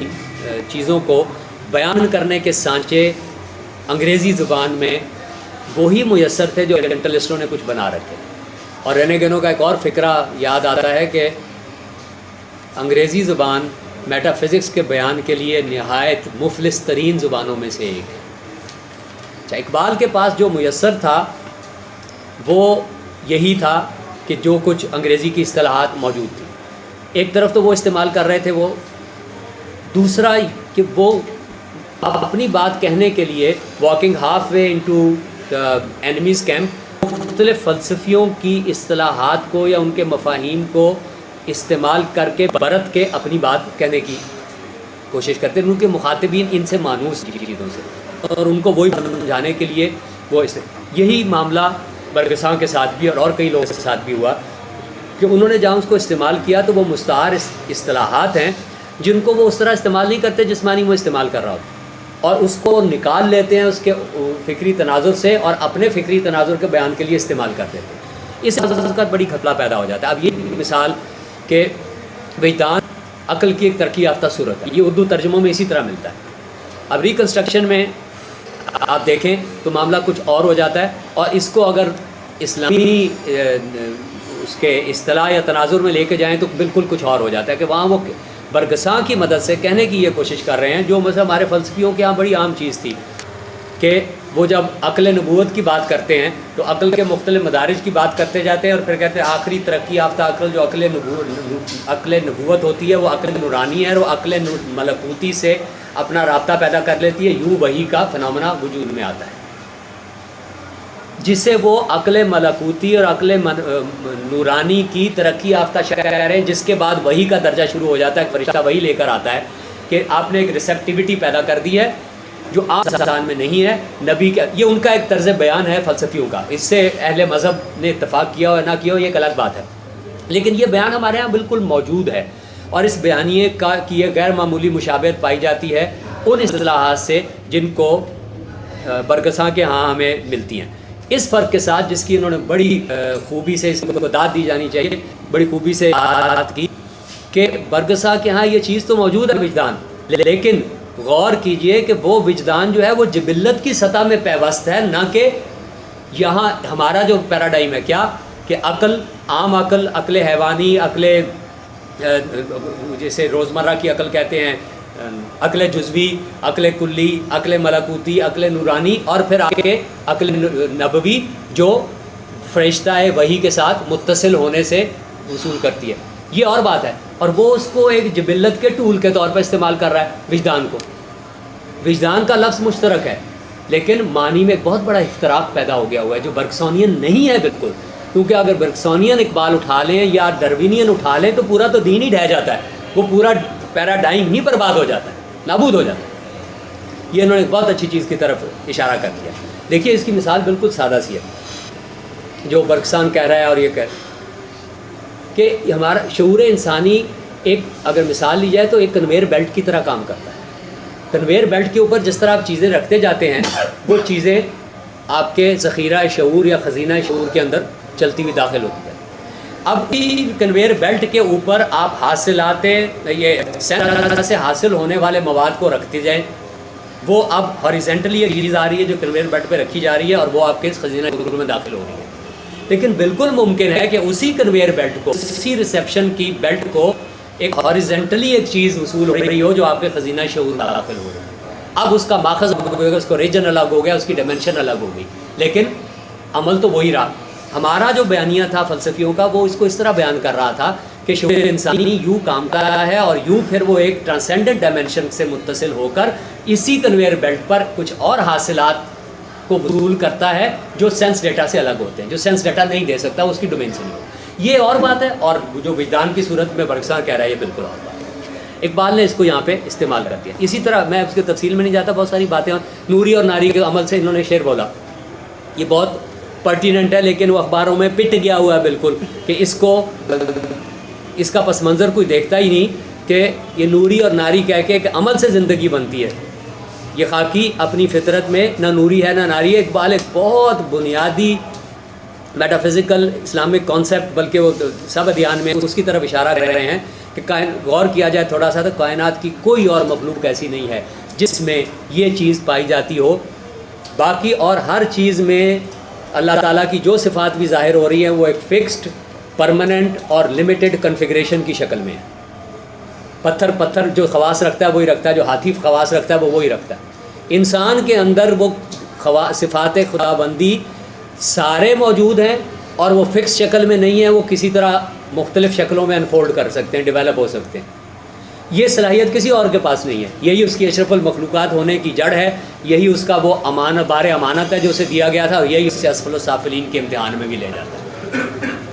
چیزوں کو بیان کرنے کے سانچے انگریزی زبان میں وہی میسر تھے جو اورینٹلسٹوں نے کچھ بنا رکھے. اور رینیگنوں کا ایک اور فقرہ یاد آتا ہے کہ انگریزی زبان میٹا فزکس کے بیان کے لیے نہایت مفلس ترین زبانوں میں سے ایک ہے. اقبال کے پاس جو میسر تھا وہ یہی تھا کہ جو کچھ انگریزی کی اصطلاحات موجود تھی، ایک طرف تو وہ استعمال کر رہے تھے وہ، دوسرا کہ وہ اپنی بات کہنے کے لیے walking half way into enemies camp مختلف فلسفیوں کی اصطلاحات کو یا ان کے مفاہیم کو استعمال کر کے برت کے اپنی بات کہنے کی کوشش کرتے ہیں. ان کے مخاطبین ان سے مانوس چیزوں سے، اور ان کو وہی سمجھانے کے لیے وہ یہی معاملہ برگساں کے ساتھ بھی اور کئی لوگوں کے ساتھ بھی ہوا کہ انہوں نے جہاں اس کو استعمال کیا تو وہ مستعار اصطلاحات ہیں جن کو وہ اس طرح استعمال نہیں کرتے جس معنی وہ استعمال کر رہا ہوتا، اور اس کو نکال لیتے ہیں اس کے فکری تناظر سے اور اپنے فکری تناظر کے بیان کے لیے استعمال کر دیتے ہیں. اس کا بڑی گھپلا پیدا ہو جاتا ہے. اب یہ مثال کہ وجدان عقل کی ایک ترقی یافتہ صورت ہے، یہ اردو ترجموں میں اسی طرح ملتا ہے. اب ریکنسٹرکشن میں آپ دیکھیں تو معاملہ کچھ اور ہو جاتا ہے، اور اس کو اگر اسلامی اس کے اصطلاح یا تناظر میں لے کے جائیں تو بالکل کچھ اور ہو جاتا ہے کہ وہاں وہ برگساں کی مدد سے کہنے کی یہ کوشش کر رہے ہیں جو مثلا ہمارے فلسفیوں کے یہاں بڑی عام چیز تھی کہ وہ جب عقل نبوت کی بات کرتے ہیں تو عقل کے مختلف مدارج کی بات کرتے جاتے ہیں، اور پھر کہتے ہیں آخری ترقی یافتہ عقل جو عقل نبوت ہوتی ہے وہ عقل نورانی ہے، اور وہ عقل ملکوتی سے اپنا رابطہ پیدا کر لیتی ہے، یوں وحی کا فنامنا وجود میں آتا ہے جسے وہ عقل ملکوتی اور عقل نورانی کی ترقی یافتہ شکل کہہ رہے ہیں، جس کے بعد وحی کا درجہ شروع ہو جاتا ہے. فرشتہ وحی لے کر آتا ہے کہ آپ نے ایک ریسیپٹیوٹی پیدا کر دی ہے جو عام انسان میں نہیں ہے. نبی کا یہ ان کا ایک طرز بیان ہے فلسفیوں کا، اس سے اہل مذہب نے اتفاق کیا ہو نہ کیا ہو یہ ایک الگ بات ہے، لیکن یہ بیان ہمارے ہاں بالکل موجود ہے، اور اس بیانیے کی یہ غیر معمولی مشابہت پائی جاتی ہے ان اصطلاحات سے جن کو برگساں کے ہاں ہمیں ملتی ہیں. اس فرق کے ساتھ جس کی انہوں نے بڑی خوبی سے اس کو داد دی جانی چاہیے، بڑی خوبی سے بات کی کہ برگساں کے ہاں یہ چیز تو موجود ہے وجدان، لیکن غور کیجئے کہ وہ وجدان جو ہے وہ جبلت کی سطح میں پیوست ہے، نہ کہ یہاں ہمارا جو پیراڈائم ہے کیا کہ عقل، عام عقل، عقل حیوانی، عقل جیسے روزمرہ کی عقل کہتے ہیں، عقل جزوی، عقل کلی، عقل ملکوتی، عقل نورانی، اور پھر آگے عقل نبوی جو فرشتہ وحی کے ساتھ متصل ہونے سے وصول کرتی ہے. یہ اور بات ہے، اور وہ اس کو ایک جبلت کے ٹول کے طور پر استعمال کر رہا ہے وجدان کو. وجدان کا لفظ مشترک ہے لیکن معنی میں ایک بہت بڑا اختراق پیدا ہو گیا ہوا ہے جو برگسونین نہیں ہے بالکل، کیونکہ اگر برگسونین اقبال اٹھا لیں یا ڈرونین اٹھا لیں تو پورا تو دین ہی ڈھہ جاتا ہے، وہ پورا پیراڈائم ہی برباد ہو جاتا ہے، نابود ہو جاتا ہے. یہ انہوں نے ایک بہت اچھی چیز کی طرف اشارہ کر دیا. دیکھیے اس کی مثال بالکل سادہ سی ہے جو برگسان کہہ رہا ہے اور یہ کہہ رہا ہے کہ ہمارا شعور انسانی ایک اگر مثال لی جائے تو ایک کنویئر بیلٹ کی طرح کام کرتا ہے. کنویئر بیلٹ کے اوپر جس طرح آپ چیزیں رکھتے جاتے ہیں وہ چیزیں آپ کے ذخیرہ شعور یا خزینہ شعور کے اندر چلتی ہوئی داخل ہوتی ہے. اب کنویئر بیلٹ کے اوپر آپ حاصلات یہ سینس سے حاصل ہونے والے مواد کو رکھتے جائیں، وہ اب ہاریزنٹلی ایک چیز آ رہی ہے جو کنویئر بیلٹ پہ رکھی جا رہی ہے اور وہ آپ کے خزینہ شعور میں داخل ہو رہی ہے. لیکن بالکل ممکن ہے کہ اسی کنویئر بیلٹ کو، اسی ریسیپشن کی بیلٹ کو ایک ہاریزنٹلی ایک چیز وصول ہو رہی ہو جو آپ کے خزینہ شعور میں داخل ہو رہی ہے. اب اس کا ماخذ اس کو ریجن الگ ہو گیا، اس کی ڈائمنشن الگ ہو گئی، لیکن عمل تو وہی رہا. ہمارا جو بیانیہ تھا فلسفیوں کا وہ اس کو اس طرح بیان کر رہا تھا کہ شعور انسانی یوں کام کر رہا ہے اور یوں پھر وہ ایک ٹرانسینڈنٹ ڈائمنشن سے متصل ہو کر اسی کنویئر بیلٹ پر کچھ اور حاصلات کو وصول کرتا ہے جو سینس ڈیٹا سے الگ ہوتے ہیں، جو سینس ڈیٹا نہیں دے سکتا، اس کی ڈومین سے نہیں ہو. یہ اور بات ہے، اور جو وجدان کی صورت میں برگساں کہہ رہا ہے یہ بالکل اور بات ہے. اقبال نے اس کو یہاں پہ استعمال کر دیا. اسی طرح میں اس کی تفصیل میں نہیں جاتا, بہت ساری باتیں نوری اور ناری کے عمل سے انہوں نے شعر بولا, یہ بہت پرٹیننٹ ہے, لیکن وہ اخباروں میں پٹ گیا ہوا ہے بالکل کہ اس کا پس منظر کوئی دیکھتا ہی نہیں کہ یہ نوری اور ناری کہہ کے کہ عمل سے زندگی بنتی ہے. یہ خاکی اپنی فطرت میں نہ نوری ہے نہ ناری ہے. اقبال ایک بہت بنیادی میٹا فزیکل اسلامک کانسیپٹ, بلکہ وہ سب ادیان میں اس کی طرف اشارہ کر رہے ہیں کہ غور کیا جائے تھوڑا سا تو کائنات کی کوئی اور مخلوق ایسی نہیں ہے جس میں یہ چیز پائی جاتی ہو. باقی اور ہر چیز میں اللہ تعالیٰ کی جو صفات بھی ظاہر ہو رہی ہیں وہ ایک فکسڈ, پرماننٹ اور لمیٹڈ کنفیگریشن کی شکل میں ہے. پتھر جو خواص رکھتا ہے وہی رکھتا ہے, جو ہاتھی خواص رکھتا ہے وہ وہی رکھتا ہے. انسان کے اندر وہ صفات خدا بندی سارے موجود ہیں اور وہ فکس شکل میں نہیں ہیں, وہ کسی طرح مختلف شکلوں میں انفولڈ کر سکتے ہیں, ڈیولپ ہو سکتے ہیں. یہ صلاحیت کسی اور کے پاس نہیں ہے. یہی اس کی اشرف المخلوقات ہونے کی جڑ ہے, یہی اس کا وہ بار امانت ہے جو اسے دیا گیا تھا, اور یہی اس سے اسفل السافلین کے امتحان میں بھی لے جاتا ہے.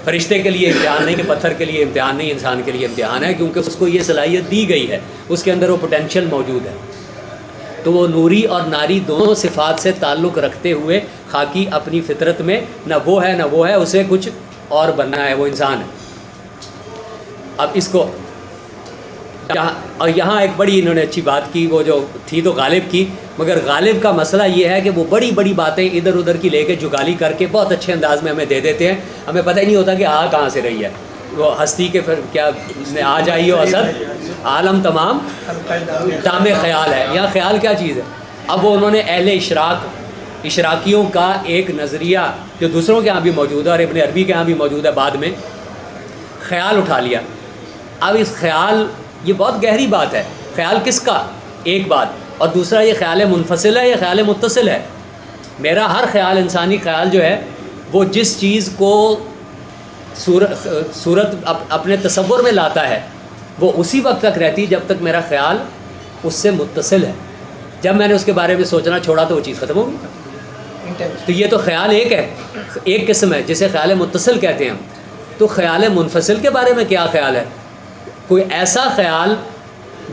فرشتے کے لیے امتحان نہیں, کہ پتھر کے لیے امتحان نہیں, انسان کے لیے امتحان ہے, کیونکہ اس کو یہ صلاحیت دی گئی ہے, اس کے اندر وہ پوٹینشیل موجود ہے. تو وہ نوری اور ناری دونوں صفات سے تعلق رکھتے ہوئے خاکی اپنی فطرت میں نہ وہ ہے نہ وہ ہے, اسے کچھ اور بننا ہے, وہ انسان ہے. اب اس کو اور یہاں ایک بڑی انہوں نے اچھی بات کی, وہ جو تھی تو غالب کی, مگر غالب کا مسئلہ یہ ہے کہ وہ بڑی بڑی باتیں ادھر ادھر کی لے کے جگالی کر کے بہت اچھے انداز میں ہمیں دے دیتے ہیں, ہمیں پتہ ہی نہیں ہوتا کہ کہاں سے رہی ہے. وہ ہستی کے پھر کیا آ جائی ہو اسد عالم تمام دام خیال ہے, یہاں خیال کیا چیز ہے. اب وہ انہوں نے اہل اشراقیوں کا ایک نظریہ جو دوسروں کے ہاں بھی موجود ہے اور ابن عربی کے ہاں بھی موجود ہے, بعد میں خیال اٹھا لیا. اب اس خیال, یہ بہت گہری بات ہے, خیال کس کا, ایک بات, اور دوسرا یہ خیال منفصل ہے یا خیال متصل ہے. میرا ہر خیال, انسانی خیال جو ہے, وہ جس چیز کو صورت اپنے تصور میں لاتا ہے وہ اسی وقت تک رہتی جب تک میرا خیال اس سے متصل ہے. جب میں نے اس کے بارے میں سوچنا چھوڑا تو وہ چیز ختم ہوگی. تو یہ تو خیال ایک ہے, ایک قسم ہے جسے خیال متصل کہتے ہیں ہم. تو خیال منفصل کے بارے میں کیا خیال ہے, کوئی ایسا خیال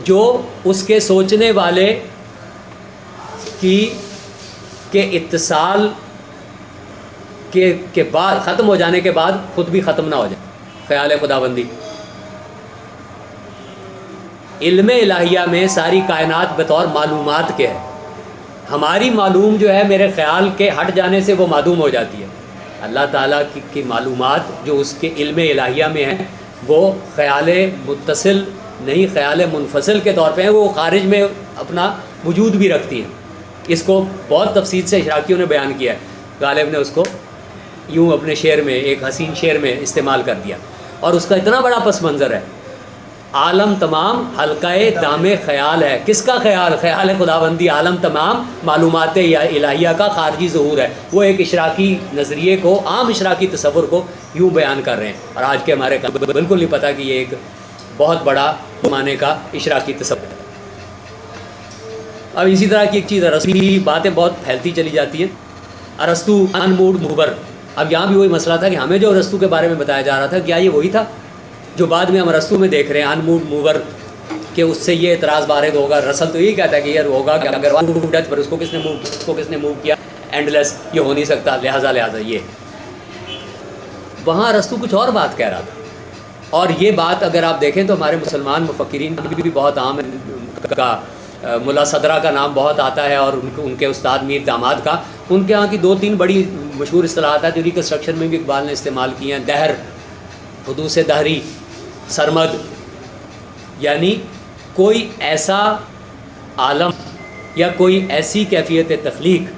جو اس کے سوچنے والے کے اتصال کے بعد ختم ہو جانے کے بعد خود بھی ختم نہ ہو جائے. خیال خداوندی علم الہیہ میں ساری کائنات بطور معلومات کے ہے. ہماری معلوم جو ہے میرے خیال کے ہٹ جانے سے وہ معدوم ہو جاتی ہے. اللہ تعالیٰ کی معلومات جو اس کے علم الہیہ میں ہیں وہ خیال متصل نہیں, خیال منفصل کے طور پہ ہیں, وہ خارج میں اپنا وجود بھی رکھتی ہیں. اس کو بہت تفصیل سے اشراقیوں نے بیان کیا ہے. غالب نے اس کو یوں اپنے شعر میں, ایک حسین شعر میں استعمال کر دیا, اور اس کا اتنا بڑا پس منظر ہے. عالم تمام حلقہ دام خیال ہے. کس کا خیال, خیال خداوندی. عالم تمام معلومات الہیہ کا خارجی ظہور ہے. وہ ایک اشراقی نظریے کو, عام اشراقی تصور کو یوں بیان کر رہے ہیں, اور آج کے ہمارے بالکل نہیں پتہ کہ یہ ایک بہت بڑا زمانے کا اشراقی تصور ہے. اب اسی طرح کی ایک چیز, ارسطو کی باتیں بہت پھیلتی چلی جاتی ہیں. ارسطو انموڈ موور. اب یہاں بھی وہی مسئلہ تھا کہ ہمیں جو ارسطو کے بارے میں بتایا جا رہا تھا, کیا یہ وہی تھا جو بعد میں ہم ارسطو میں دیکھ رہے ہیں, انموڈ موور, کہ اس سے یہ اعتراض وارد ہوگا. رسل تو یہی کہتا ہے کہ یہ ہوگا کہ اگر ون ٹو ڈیتھ پر اس کو کس نے موو کیا, اینڈ لیس, یہ ہو نہیں سکتا, لہٰذا یہ. وہاں ارسطو کچھ اور بات کہہ رہا تھا. اور یہ بات اگر آپ دیکھیں تو ہمارے مسلمان مفکرین بھی بہت عام کا, ملا صدرہ کا نام بہت آتا ہے, اور ان کے استاد میر داماد کا. ان کے ہاں کی 2-3 بڑی مشہور اصطلاحات ہیں جو ریکنسٹرکشن میں بھی اقبال نے استعمال کی ہیں. دہر, حدوث دہری, سرمد, یعنی کوئی ایسا عالم یا کوئی ایسی کیفیت تخلیق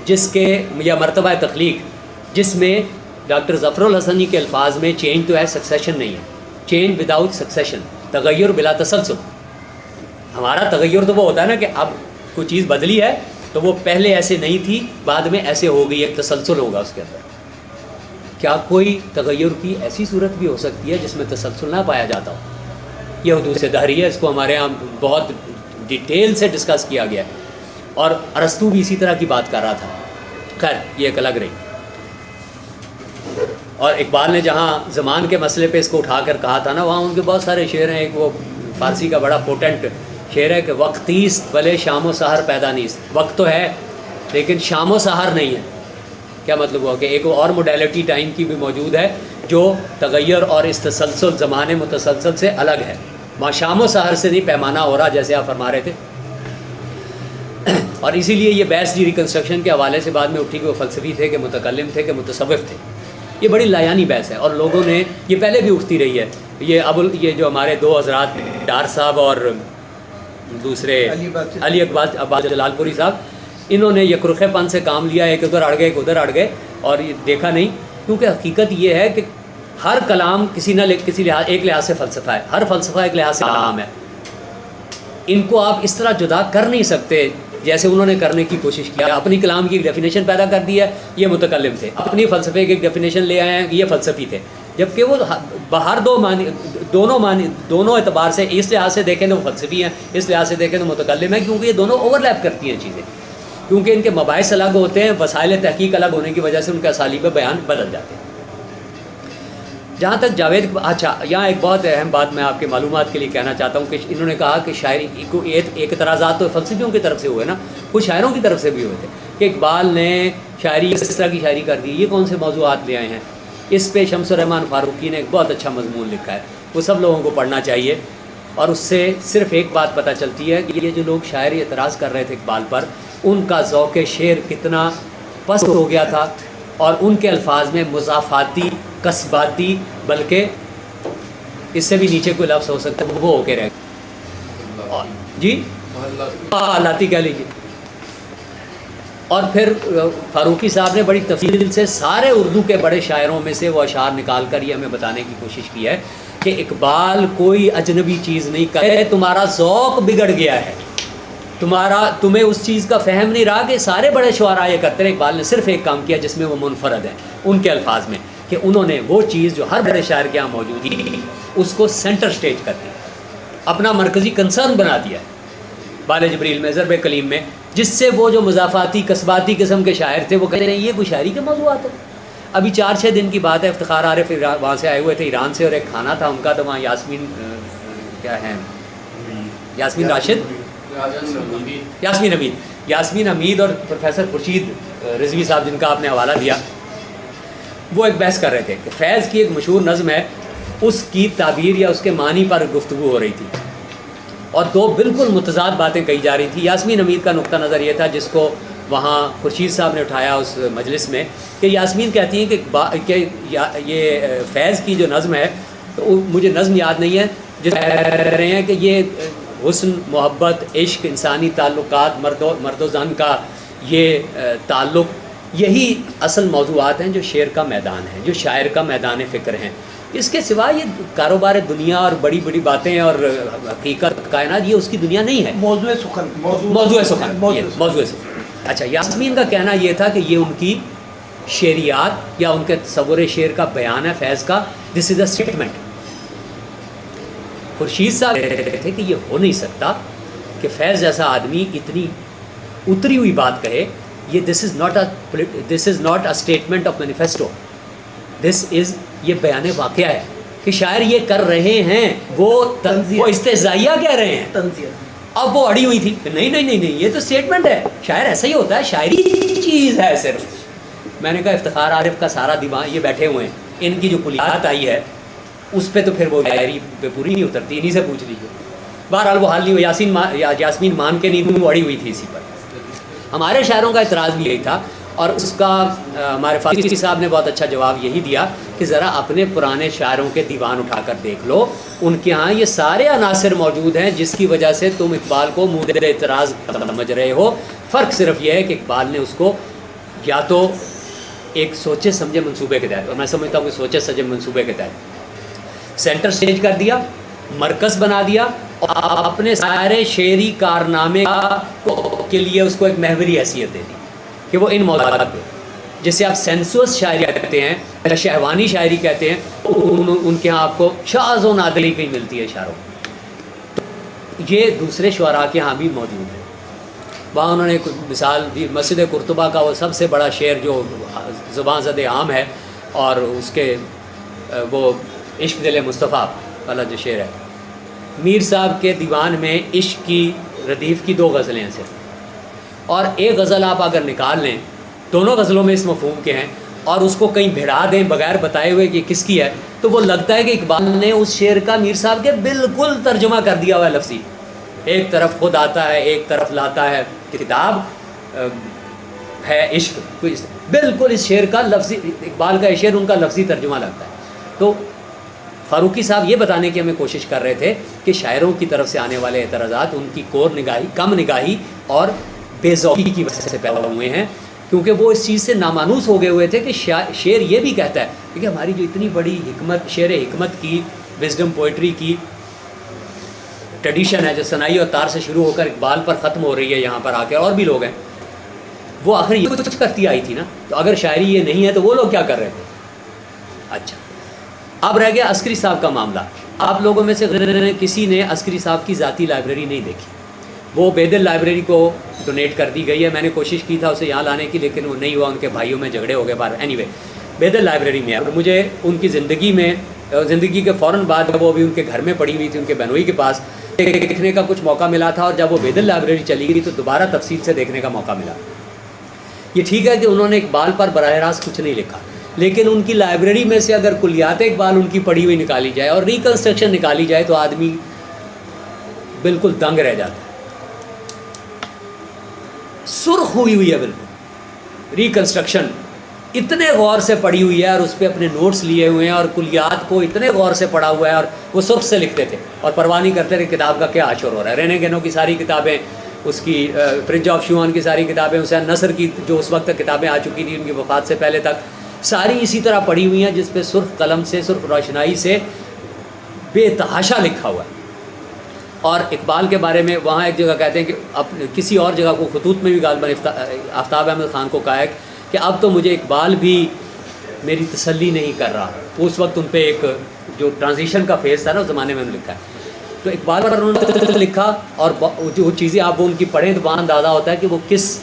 جس کے, یا مرتبہ تخلیق جس میں ڈاکٹر ظفر الحسنی کے الفاظ میں چینج تو ہے, سکسیشن نہیں ہے. چینج وداؤٹ سکسیشن, تغیر بلا تسلسل. ہمارا تغیر تو وہ ہوتا ہے نا کہ اب کوئی چیز بدلی ہے تو وہ پہلے ایسے نہیں تھی, بعد میں ایسے ہو گئی, ایک تسلسل ہوگا اس کے اندر. کیا کوئی تغیر کی ایسی صورت بھی ہو سکتی ہے جس میں تسلسل نہ پایا جاتا ہو؟ یہ حدوث دہری ہے, اس کو ہمارے یہاں بہت ڈیٹیل سے ڈسکس کیا گیا ہے, اور ارسطو بھی اسی طرح کی بات کر رہا تھا. خیر یہ ایک الگ رہی. اور اقبال نے جہاں زمان کے مسئلے پہ اس کو اٹھا کر کہا تھا نا, وہاں ان کے بہت سارے شعر ہیں. ایک وہ فارسی کا بڑا پوٹنٹ شعر ہے کہ وقتیست بھلے شام و سحر پیدا نیست. وقت تو ہے لیکن شام و سحر نہیں ہے. کیا مطلب ہوا کہ ایک اور موڈیلٹی ٹائم کی بھی موجود ہے جو تغیر اور اس تسلسل زمانے متسلسل سے الگ ہے. وہاں شام و سحر سے نہیں پیمانہ ہو رہا جیسے آپ فرما رہے تھے. اور اسی لیے یہ بحث جی ریکنسٹرکشن کے حوالے سے بعد میں اٹھی کہ وہ فلسفی تھے کہ متکلم تھے کہ متصوف تھے. یہ بڑی لایانی بحث ہے اور لوگوں نے یہ پہلے بھی اٹھتی رہی ہے. یہ جو ہمارے دو حضرات ڈار صاحب اور دوسرے علی عباس جلال پوری صاحب, انہوں نے یک رخ پن سے کام لیا, ایک ادھر اڑ گئے ایک ادھر اڑ گئے اور یہ دیکھا نہیں. کیونکہ حقیقت یہ ہے کہ ہر کلام کسی نہ کسی لحاظ ایک لحاظ سے فلسفہ ہے, ہر فلسفہ ایک لحاظ سے کلام ہے. ان کو آپ اس طرح جدا کر نہیں سکتے جیسے انہوں نے کرنے کی کوشش کیا. اپنی کلام کی ایک ڈیفینیشن پیدا کر دی ہے, یہ متکلم تھے. اپنی فلسفے کی ایک ڈیفینیشن لے آئے ہیں, یہ فلسفی تھے. جبکہ وہ باہر دونوں اعتبار سے, اس لحاظ سے دیکھیں تو وہ فلسفی ہیں, اس لحاظ سے دیکھیں تو متکلم ہیں, کیونکہ یہ دونوں اوور لیپ کرتی ہیں چیزیں. کیونکہ ان کے مباحث الگ ہوتے ہیں, وسائل تحقیق الگ ہونے کی وجہ سے ان کے اسالیب بیان بدل جاتے ہیں. جہاں تک جاوید, اچھا یہاں ایک بہت اہم بات میں آپ کے معلومات کے لیے کہنا چاہتا ہوں کہ انہوں نے کہا کہ شاعری کو ایک اعتراضات تو فلسفیوں کی طرف سے ہوئے نا, کچھ شاعروں کی طرف سے بھی ہوئے تھے کہ اقبال نے شاعری اس طرح کی شاعری کر دی, یہ کون سے موضوعات لے آئے ہیں. اس پہ شمس الرحمن فاروقی نے ایک بہت اچھا مضمون لکھا ہے, وہ سب لوگوں کو پڑھنا چاہیے. اور اس سے صرف ایک بات پتہ چلتی ہے کہ یہ جو لوگ شاعری اعتراض کر رہے تھے اقبال پر, ان کا ذوق شعر کتنا پست ہو گیا تھا اور ان کے الفاظ میں مضافاتی, کسباتی, بلکہ اس سے بھی نیچے کوئی لفظ ہو سکتا ہے وہ ہو کے رہ گئے. جی حالاتی کہہ لیجیے. اور پھر فاروقی صاحب نے بڑی تفصیل سے سارے اردو کے بڑے شاعروں میں سے وہ اشعار نکال کر یہ ہمیں بتانے کی کوشش کی ہے کہ اقبال کوئی اجنبی چیز نہیں کرے, تمہارا ذوق بگڑ گیا ہے, تمہیں اس چیز کا فہم نہیں رہا کہ سارے بڑے شعراء یہ کرتے ہیں. اقبال نے صرف ایک کام کیا جس میں وہ منفرد ہیں ان کے الفاظ میں, کہ انہوں نے وہ چیز جو ہر بڑے شاعر کے یہاں موجود تھی اس کو سینٹر سٹیج کر دیا, اپنا مرکزی کنسرن بنا دیا بال جبریل میں, ضرب کلیم میں, جس سے وہ جو مضافاتی کسباتی قسم کے شاعر تھے وہ کہتے ہیں یہ کوئی شاعری کے موضوعات ہیں. ابھی 4-6 دن کی بات ہے, افتخار عارف وہاں سے آئے ہوئے تھے ایران سے, اور ایک کھانا تھا ان کا, تو وہاں یاسمین کیا ہے, یاسمین راشد, یاسمین حمید اور پروفیسر خورشید رضوی صاحب جن کا آپ نے حوالہ دیا, وہ ایک بحث کر رہے تھے کہ فیض کی ایک مشہور نظم ہے, اس کی تعبیر یا اس کے معنی پر گفتگو ہو رہی تھی اور دو بالکل متضاد باتیں کہی جا رہی تھی. یاسمین حمید کا نقطہ نظر یہ تھا جس کو وہاں خورشید صاحب نے اٹھایا اس مجلس میں, کہ یاسمین کہتی ہیں کہ یہ فیض کی جو نظم ہے, تو مجھے نظم یاد نہیں ہے, جس کہہ رہے ہیں کہ یہ حسن, محبت, عشق, انسانی تعلقات, مرد و زن کا یہ تعلق, یہی اصل موضوعات ہیں جو شعر کا میدان ہے, جو شاعر کا میدان فکر ہیں. اس کے سوا یہ کاروبار دنیا اور بڑی بڑی باتیں اور حقیقت کائنات, یہ اس کی دنیا نہیں ہے. موضوع سخن. اچھا, یاسمین کا کہنا یہ تھا کہ یہ ان کی شعریات یا ان کے تصور شعر کا بیان ہے فیض کا, دس از اے اسٹیٹمنٹ. خورشید صاحب کہتے تھے کہ یہ ہو نہیں سکتا کہ فیض جیسا آدمی اتنی اتری ہوئی بات کہے. یہ this is not a statement of manifesto, this is, یہ بیان واقعہ ہے کہ شاعر یہ کر رہے ہیں, وہ استہزائیہ کہہ رہے ہیں. اب وہ اڑی ہوئی تھی کہ نہیں یہ تو اسٹیٹمنٹ ہے, شاعر ایسا ہی ہوتا ہے, شاعری چیز ہے صرف. میں نے کہا افتخار عارف کا سارا دماغ, یہ بیٹھے ہوئے ہیں, ان کی جو کلیات آئی ہے اس پہ تو پھر وہ شاعری پہ پوری نہیں اترتی, انہیں سے پوچھ لیجیے. بہرحال وہ حال نہیں ہو, یاسمین مان کے نہیں, وہ اڑی ہوئی تھی اسی پر. ہمارے شاعروں کا اعتراض بھی یہی تھا, اور اس کا ہمارے فاضل صاحب نے بہت اچھا جواب یہی دیا کہ ذرا اپنے پرانے شاعروں کے دیوان اٹھا کر دیکھ لو, ان کے ہاں یہ سارے عناصر موجود ہیں جس کی وجہ سے تم اقبال کو مودع اعتراض سمجھ رہے ہو. فرق صرف یہ ہے کہ اقبال نے اس کو یا تو ایک سوچے سمجھے منصوبے کے تحت, اور میں سمجھتا ہوں کہ سوچے سمجھے منصوبے کے تحت سینٹر سٹیج کر دیا, مرکز بنا دیا, اور اپنے سارے شعری کارنامے کے لیے اس کو ایک محوری حیثیت دے دی کہ وہ ان موضوعات پہ, جسے آپ سینسوس شاعری کہتے ہیں یا شہوانی شاعری کہتے ہیں, ان کے ہاں آپ کو شاذ و نادری کہیں ملتی ہے اشاروں. یہ دوسرے شعراء کے ہاں بھی موجود ہے. وہاں انہوں نے مثال دی مسجد قرطبہ کا, وہ سب سے بڑا شعر جو زبان زد عام ہے, اور اس کے وہ عشق دل مصطفیٰ والا جو شعر ہے, میر صاحب کے دیوان میں عشق کی ردیف کی 2 غزلیں ہیں صرف, اور ایک غزل آپ اگر نکال لیں, دونوں غزلوں میں اس مفہوم کے ہیں, اور اس کو کہیں بھیڑا دیں بغیر بتائے ہوئے کہ کس کی ہے, تو وہ لگتا ہے کہ اقبال نے اس شعر کا میر صاحب کے بالکل ترجمہ کر دیا ہوا ہے لفظی. ایک طرف خود آتا ہے, ایک طرف لاتا ہے, کتاب ہے عشق, بالکل اس شعر کا لفظی, اقبال کا شعر ان کا لفظی ترجمہ لگتا ہے. تو فاروقی صاحب یہ بتانے کی ہمیں کوشش کر رہے تھے کہ شاعروں کی طرف سے آنے والے اعتراضات ان کی کور نگاہی, کم نگاہی اور بے ذوقی کی وجہ سے پیدا ہوئے ہیں, کیونکہ وہ اس چیز سے نامانوس ہو گئے ہوئے تھے کہ شعر یہ بھی کہتا ہے کہ ہماری جو اتنی بڑی حکمت, شعر حکمت کی, وزڈم پوئٹری کی ٹریڈیشن ہے جو ثنائی اور تار سے شروع ہو کر اقبال پر ختم ہو رہی ہے یہاں پر آ کے, اور بھی لوگ ہیں, وہ آخر یہ کچھ کرتی آئی تھی نا, تو اگر شاعری یہ نہیں ہے تو وہ لوگ کیا کر رہے تھے. اچھا, اب رہ گیا عسکری صاحب کا معاملہ. آپ لوگوں میں سے کسی نے عسکری صاحب کی ذاتی لائبریری نہیں دیکھی. وہ بیدل لائبریری کو ڈونیٹ کر دی گئی ہے. میں نے کوشش کی تھا اسے یہاں لانے کی, لیکن وہ نہیں ہوا, ان کے بھائیوں میں جھگڑے ہو گئے بار. اینی وے, بیدل لائبریری میں ہے. اور مجھے ان کی زندگی کے فوراً بعد وہ ابھی ان کے گھر میں پڑی ہوئی تھی, ان کے بہنوئی کے پاس, دیکھنے کا کچھ موقع ملا تھا. اور جب وہ بیدل لائبریری چلی گئی تو دوبارہ تفصیل سے دیکھنے کا موقع ملا. یہ ٹھیک ہے کہ انہوں نے اقبال پر براہ راست کچھ نہیں لکھا, لیکن ان کی لائبریری میں سے اگر کلیات اقبال ان کی پڑھی ہوئی نکالی جائے اور ریکنسٹرکشن نکالی جائے تو آدمی بالکل دنگ رہ جاتا ہے. سرخ ہوئی ہے بالکل. ریکنسٹرکشن اتنے غور سے پڑھی ہوئی ہے, اور اس پہ اپنے نوٹس لیے ہوئے ہیں, اور کلیات کو اتنے غور سے پڑھا ہوا ہے, اور وہ سرخ سے لکھتے تھے اور پرواہ نہیں کرتے تھے کتاب کا کیا اشور ہو رہا ہے. رینے گینو کی ساری کتابیں, اس کی پرنس آف شوان کی ساری کتابیں, حسین نصر کی جو اس وقت کتابیں آ چکی تھیں ان کی وفات سے پہلے تک, ساری اسی طرح پڑھی ہوئی ہیں, جس پہ سرخ قلم سے, سرخ روشنائی سے بے تحاشا لکھا ہوا ہے. اور اقبال کے بارے میں وہاں ایک جگہ کہتے ہیں کہ کسی اور جگہ کو خطوط میں بھی غالباً آفتاب احمد خان کو کہا ہے کہ اب تو مجھے اقبال بھی میری تسلی نہیں کر رہا. اس وقت ان پہ ایک جو ٹرانزیشن کا فیز تھا نا اس زمانے میں انہوں نے لکھا ہے, تو اقبال پر انہوں نے لکھا, اور جو چیزیں آپ وہ ان کی پڑھیں تو وہاں اندازہ ہوتا ہے کہ وہ کس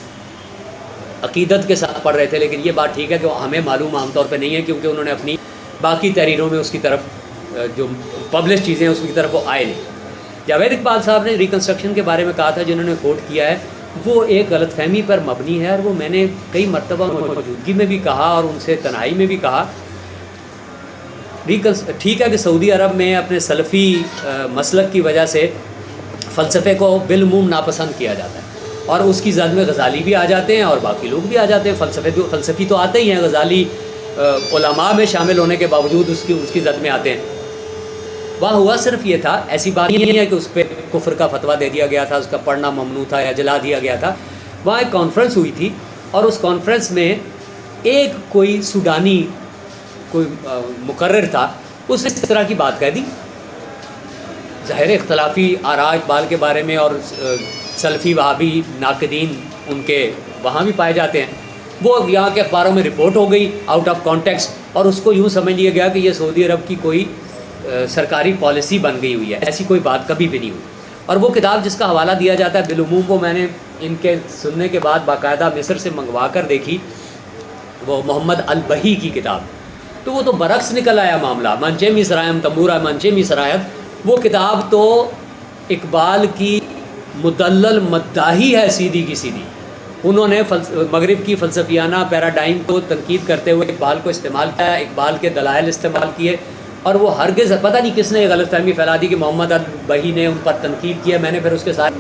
عقیدت کے ساتھ پڑھ رہے تھے. لیکن یہ بات ٹھیک ہے کہ ہمیں معلوم عام طور پہ نہیں ہے, کیونکہ انہوں نے اپنی باقی تحریروں میں اس کی طرف جو پبلش چیزیں ہیں اس کی طرف وہ آئے نہیں. جاوید اقبال صاحب نے ریکنسٹرکشن کے بارے میں کہا تھا, جنہوں نے کوٹ کیا ہے, وہ ایک غلط فہمی پر مبنی ہے, اور وہ میں نے کئی مرتبہ موجودگی میں بھی کہا اور ان سے تنہائی میں بھی کہا. ٹھیک ہے کہ سعودی عرب میں اپنے سلفی مسلک کی وجہ سے فلسفے کو بالعموم ناپسند کیا جاتا ہے, اور اس کی زد میں غزالی بھی آ جاتے ہیں اور باقی لوگ بھی آ جاتے ہیں. فلسفی تو آتے ہی ہیں, غزالی علماء میں شامل ہونے کے باوجود اس کی زد میں آتے ہیں. وہاں ہوا صرف یہ تھا, ایسی بات نہیں ہے کہ اس پہ کفر کا فتویٰ دے دیا گیا تھا, اس کا پڑھنا ممنوع تھا یا جلا دیا گیا تھا. وہاں ایک کانفرنس ہوئی تھی, اور اس کانفرنس میں ایک کوئی سوڈانی کوئی مقرر تھا, اس نے اس طرح کی بات کہہ دی. ظاہر اختلافی آراء اقبال کے بارے میں اور سلفی وہابی ناقدین ان کے وہاں بھی پائے جاتے ہیں. وہ یہاں کے اخباروں میں رپورٹ ہو گئی آؤٹ آف کانٹیکسٹ, اور اس کو یوں سمجھ لیا گیا کہ یہ سعودی عرب کی کوئی سرکاری پالیسی بن گئی ہوئی ہے. ایسی کوئی بات کبھی بھی نہیں ہوئی. اور وہ کتاب جس کا حوالہ دیا جاتا ہے بالعموم, وہ میں نے ان کے سننے کے بعد باقاعدہ مصر سے منگوا کر دیکھی, وہ محمد البہی کی کتاب. تو وہ تو برعکس نکل آیا معاملہ. منچے می سرائم تمبورا منچے می سرایت, وہ کتاب تو اقبال کی مدلل مداحی ہے سیدھی کی سیدھی. انہوں نے مغرب کی فلسفیانہ پیراڈائم کو تنقید کرتے ہوئے اقبال کو استعمال کیا, اقبال کے دلائل استعمال کیے, اور وہ ہرگز پتہ نہیں کس نے غلط فہمی پھیلا دی کہ محمد البہی نے ان پر تنقید کیا. میں نے پھر اس کے ساتھ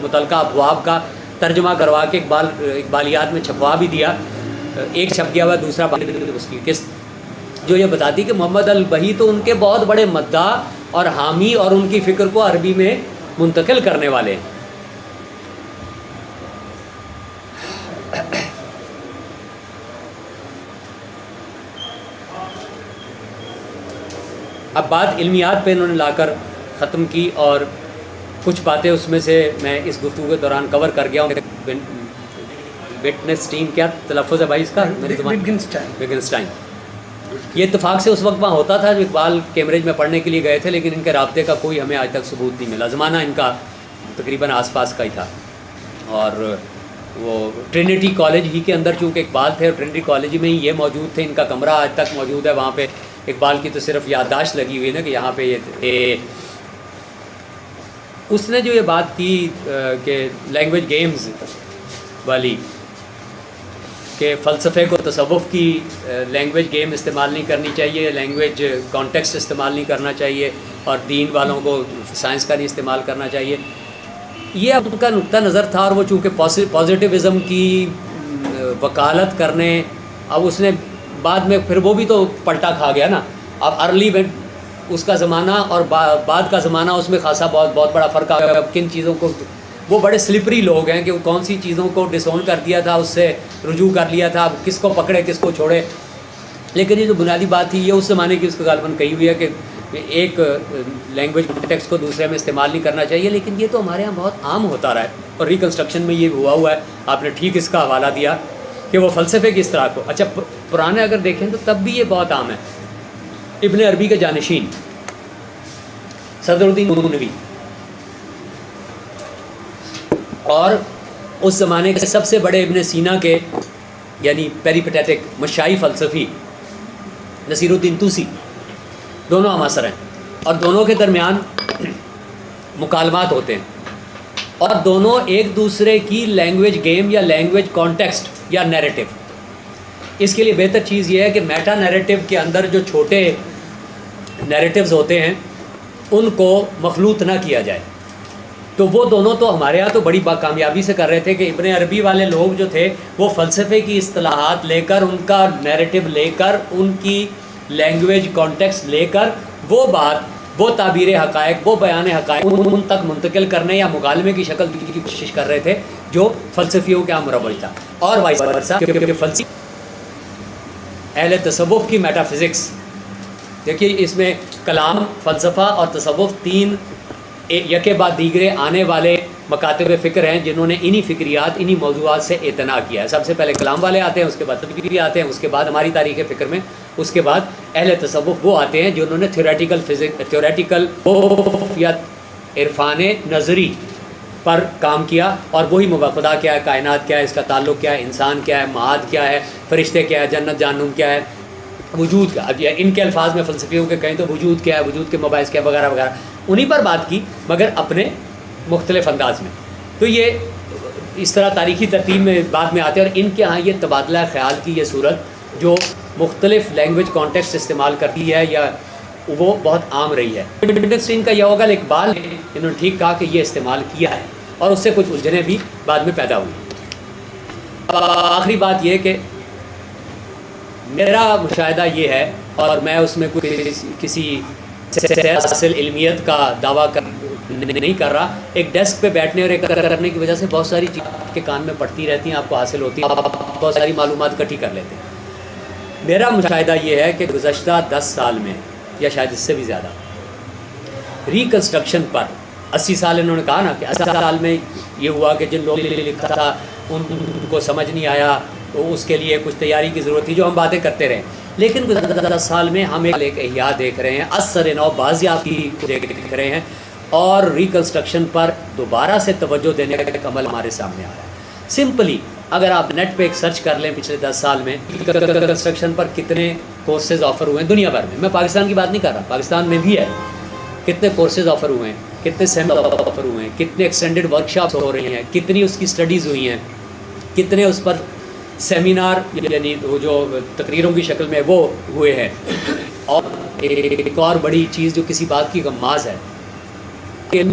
متعلقہ ابواب کا ترجمہ کروا کے اقبالیات میں چھپوا بھی دیا. ایک چھپ گیا ہوا, دوسرا اس کی قسط جو یہ بتاتی کہ محمد البہی تو ان کے بہت بڑے مداح اور حامی اور ان کی فکر کو عربی میں منتقل کرنے والے ہیں. اب بات علمیات پہ انہوں نے لا کر ختم کی, اور کچھ باتیں اس میں سے میں اس گفتگو کے دوران کور کر گیا ہوں. وٹنسٹین, کیا تلفظ ہے بھائی اس کا؟ وٹگنسٹائن. یہ اتفاق سے اس وقت وہاں ہوتا تھا جو اقبال کیمبرج میں پڑھنے کے لیے گئے تھے, لیکن ان کے رابطے کا کوئی ہمیں آج تک ثبوت نہیں ملا. زمانہ ان کا تقریباً آس پاس کا ہی تھا, اور وہ ٹرینٹی کالج ہی کے اندر چونکہ اقبال تھے, اور ٹرینٹی کالج میں ہی یہ موجود تھے. ان کا کمرہ آج تک موجود ہے وہاں پہ. اقبال کی تو صرف یادداشت لگی ہوئی ہے نا کہ یہاں پہ یہ اس نے جو یہ بات کی کہ لینگویج گیمز والی، کہ فلسفے کو تصوف کی لینگویج گیم استعمال نہیں کرنی چاہیے، لینگویج کانٹیکسٹ استعمال نہیں کرنا چاہیے، اور دین والوں کو سائنس کا نہیں استعمال کرنا چاہیے، یہ اب ان کا نقطہ نظر تھا. اور وہ چونکہ پازیٹیوزم کی وکالت کرنے، اب اس نے بعد میں پھر وہ بھی تو پلٹا کھا گیا نا. اب ارلی اس کا زمانہ اور بعد کا زمانہ، اس میں خاصا بہت بڑا فرق آ گیا. کن چیزوں کو، وہ بڑے سلپری لوگ ہیں کہ وہ کون سی چیزوں کو ڈسون کر دیا تھا، اس سے رجوع کر لیا تھا، اب کس کو پکڑے کس کو چھوڑے. لیکن یہ جو بنیادی بات تھی، یہ اس زمانے کی اس کو غالباً کہی ہوئی ہے کہ ایک لینگویج کانٹیکسٹ کو دوسرے میں استعمال نہیں کرنا چاہیے. لیکن یہ تو ہمارے ہاں بہت عام ہوتا رہا ہے، اور ریکنسٹرکشن میں یہ ہوا ہے. آپ نے ٹھیک اس کا حوالہ دیا کہ وہ فلسفے کی اصطلاح کو، اچھا پرانے اگر دیکھیں تو تب بھی یہ بہت عام ہے. ابن عربی کے جانشین صدر الدین نونوی، اور اس زمانے کے سب سے بڑے ابن سینا کے یعنی پیریپیٹیٹک مشائی فلسفی نصیر الدین توسی، دونوں ہم عصر ہیں، اور دونوں کے درمیان مکالمات ہوتے ہیں، اور دونوں ایک دوسرے کی لینگویج گیم یا لینگویج کانٹیکسٹ یا نیریٹو. اس کے لیے بہتر چیز یہ ہے کہ میٹا نیریٹو کے اندر جو چھوٹے نیریٹوز ہوتے ہیں ان کو مخلوط نہ کیا جائے. تو وہ دونوں تو ہمارے ہاں تو بڑی کامیابی سے کر رہے تھے کہ ابن عربی والے لوگ جو تھے وہ فلسفے کی اصطلاحات لے کر، ان کا نیریٹو لے کر، ان کی لینگویج کانٹیکسٹ لے کر وہ بات، وہ تعبیر حقائق، وہ بیان حقائق ان تک منتقل کرنے یا مکالمے کی شکل دینے کی کوشش کر رہے تھے جو فلسفیوں کے عام مروج تھا. اور وائس ورسا، کیونکہ فلسفی اہل تصوف کی میٹا فزکس، دیکھیے اس میں کلام، فلسفہ اور تصوف تین یکے بعد دیگرے آنے والے مکاتب فکر ہیں جنہوں نے انہی فکریات، انہی موضوعات سے اعتنا کیا ہے. سب سے پہلے کلام والے آتے ہیں، اس کے بعد فکری آتے ہیں، اس کے بعد ہماری تاریخ فکر میں اس کے بعد اہل تصوف وہ آتے ہیں جنہوں نے تھیوریٹیکل یا عرفان نظری پر کام کیا، اور وہی خدا کیا ہے، کائنات کیا ہے، اس کا تعلق کیا ہے، انسان کیا ہے، معاد کیا ہے، فرشتے کیا ہے، جنت جہنم کیا ہے، وجود کا، اب ان کے الفاظ میں فلسفیوں کے کہیں تو وجود کیا ہے، وجود کے مباحث کیا وغیرہ وغیرہ، انہی پر بات کی مگر اپنے مختلف انداز میں. تو یہ اس طرح تاریخی ترتیب میں بعد میں آتے ہیں، اور ان کے ہاں یہ تبادلہ خیال کی یہ صورت جو مختلف لینگویج کانٹیکسٹ استعمال کرتی ہے یا وہ بہت عام رہی ہے. انڈسٹرین کا یہ ہوگا اقبال نے انہوں نے ٹھیک کہا کہ یہ استعمال کیا ہے، اور اس سے کچھ الجھنیں بھی بعد میں پیدا ہوئی. آخری بات یہ کہ میرا مشاہدہ یہ ہے، اور میں اس میں کسی حاصل علمیت کا دعویٰ نہیں کر رہا، ایک ڈیسک پہ بیٹھنے اور ایک کرنے کی وجہ سے بہت ساری چیزیں کے کان میں پڑتی رہتی ہیں، آپ کو حاصل ہوتی ہیں، آپ بہت ساری معلومات اکٹھی کر لیتے ہیں. میرا مشاہدہ یہ ہے کہ گزشتہ 10 سال میں یا شاید اس سے بھی زیادہ ریکنسٹرکشن پر 80 سال انہوں نے کہا نا کہ 80 سال میں یہ ہوا کہ جن لوگوں نے لکھا تھا ان کو سمجھ نہیں آیا، تو اس کے لیے کچھ تیاری کی ضرورت تھی، جو ہم باتیں کرتے رہے. لیکن گزشتہ 10 سال میں ہم ایک احیاء دیکھ رہے ہیں، اثر نو بازیافی دیکھ رہے ہیں، اور ریکنسٹرکشن پر دوبارہ سے توجہ دینے کا ایک عمل ہمارے سامنے آ رہا ہے. سمپلی اگر آپ نیٹ پہ ایک سرچ کر لیں پچھلے 10 سال میں ریکنسٹرکشن پر کتنے کورسز آفر ہوئے ہیں دنیا بھر میں پاکستان کی بات نہیں کر رہا، پاکستان میں بھی ہے، کتنے کورسز آفر ہوئے ہیں، کتنے سیمینار آفر ہوئے ہیں، کتنے ایکسٹینڈڈ ورکشاپس ہو رہی ہیں، کتنی اس کی اسٹڈیز ہوئی ہیں، کتنے اس پر سیمینار یعنی وہ جو تقریروں کی شکل میں وہ ہوئے ہیں. اور ایک اور بڑی چیز جو کسی بات کی غماز ہے کہ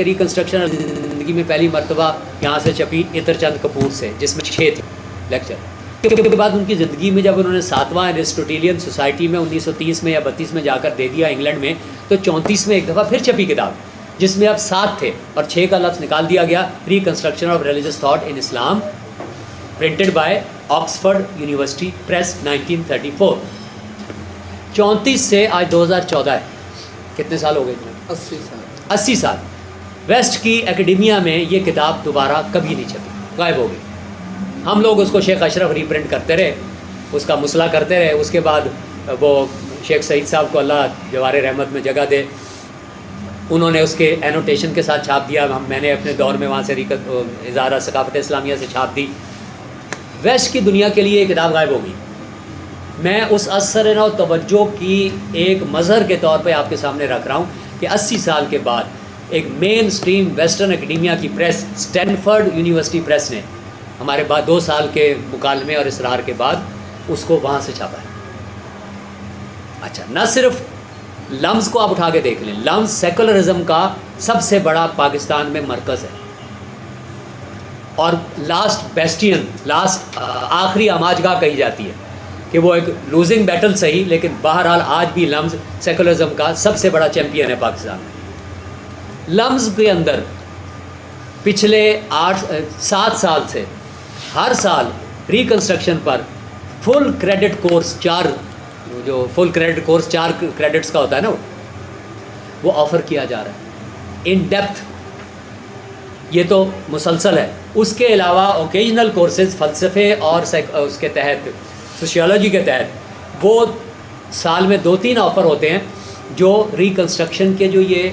ریکنسٹرکشن زندگی میں پہلی مرتبہ یہاں سے چھپی عطر چند کپور سے، جس میں 6 تھے لیکچر. کے بعد ان کی زندگی میں جب انہوں نے 7واں ایرسٹوٹیلین سوسائٹی میں 1930 میں یا 32 میں جا کر دے دیا انگلینڈ میں، تو 34 میں ایک دفعہ پھر چھپی کتاب جس میں اب 7 تھے اور 6 کا لفظ نکال دیا گیا. Reconstruction of religious thought in Islam, printed by Oxford university press 1934. 34 سے آج 2014 ہے، کتنے سال ہو گئے؟ 80 سال. ویسٹ کی اکیڈمیا میں یہ کتاب دوبارہ کبھی نہیں چھپی، غائب ہو گئی. ہم لوگ اس کو شیخ اشرف ری پرنٹ کرتے رہے، اس کا مصلح کرتے رہے. اس کے بعد وہ شیخ سعید صاحب کو اللہ جوار رحمت میں جگہ دے، انہوں نے اس کے اینوٹیشن کے ساتھ چھاپ دیا. میں نے اپنے دور میں وہاں سے اظہار ثقافت اسلامیہ سے چھاپ دی. ویسٹ کی دنیا کے لیے یہ کتاب غائب ہو گئی. میں اس اثر و توجہ کی ایک مظہر کے طور پہ آپ کے سامنے رکھ رہا ہوں کہ 80 سال کے بعد ایک مین سٹریم ویسٹرن اکیڈیمیا کی پریس اسٹینفرڈ یونیورسٹی پریس نے ہمارے بعد 2 سال کے مکالمے اور اصرار کے بعد اس کو وہاں سے چھاپا ہے. اچھا، نہ صرف لمز کو آپ اٹھا کے دیکھ لیں، لمز سیکولرزم کا سب سے بڑا پاکستان میں مرکز ہے، اور لاسٹ بیسٹین، لاسٹ آخری آماجگاہ کہی جاتی ہے کہ وہ ایک لوزنگ بیٹل صحیح، لیکن بہرحال آج بھی لمز سیکولرزم کا سب سے بڑا چیمپئن ہے پاکستان میں. لمز کے اندر پچھلے 7 سال سے ہر سال ریکنسٹرکشن پر فل کریڈٹ کورس 4 کریڈٹس کا ہوتا ہے نا، وہ آفر کیا جا رہا ہے ان ڈیپتھ. یہ تو مسلسل ہے. اس کے علاوہ اوکیجنل کورسز فلسفے اور اس کے تحت سوشیالوجی کے تحت وہ سال میں 2-3 آفر ہوتے ہیں جو ریکنسٹرکشن کے جو یہ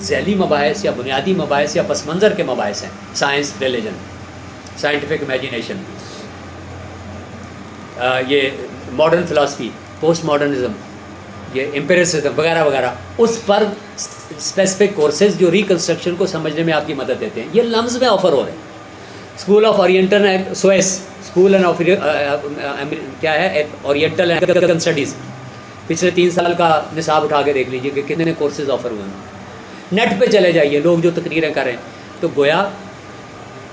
ذیلی مباحث یا بنیادی مباحث یا پس منظر کے مباحث ہیں، سائنس، ریلیجن، سائنٹیفک امیجینیشن، یہ ماڈرن فلاسفی، پوسٹ ماڈرنزم، یہ امپیریسزم وغیرہ وغیرہ، اس پر اسپیسیفک کورسز جو ریکنسٹرکشن کو سمجھنے میں آپ کی مدد دیتے ہیں، یہ لمز میں آفر ہو رہے ہیں. School of oriental and Suez, school and کیا ہے اورینٹل اینڈ افریقن اسٹڈیز، پچھلے 3 سال کا نصاب اٹھا کے دیکھ لیجیے کہ کتنے کورسز آفر ہوئے ہیں. نیٹ پہ چلے جائیے، لوگ جو تقریریں کریں. تو گویا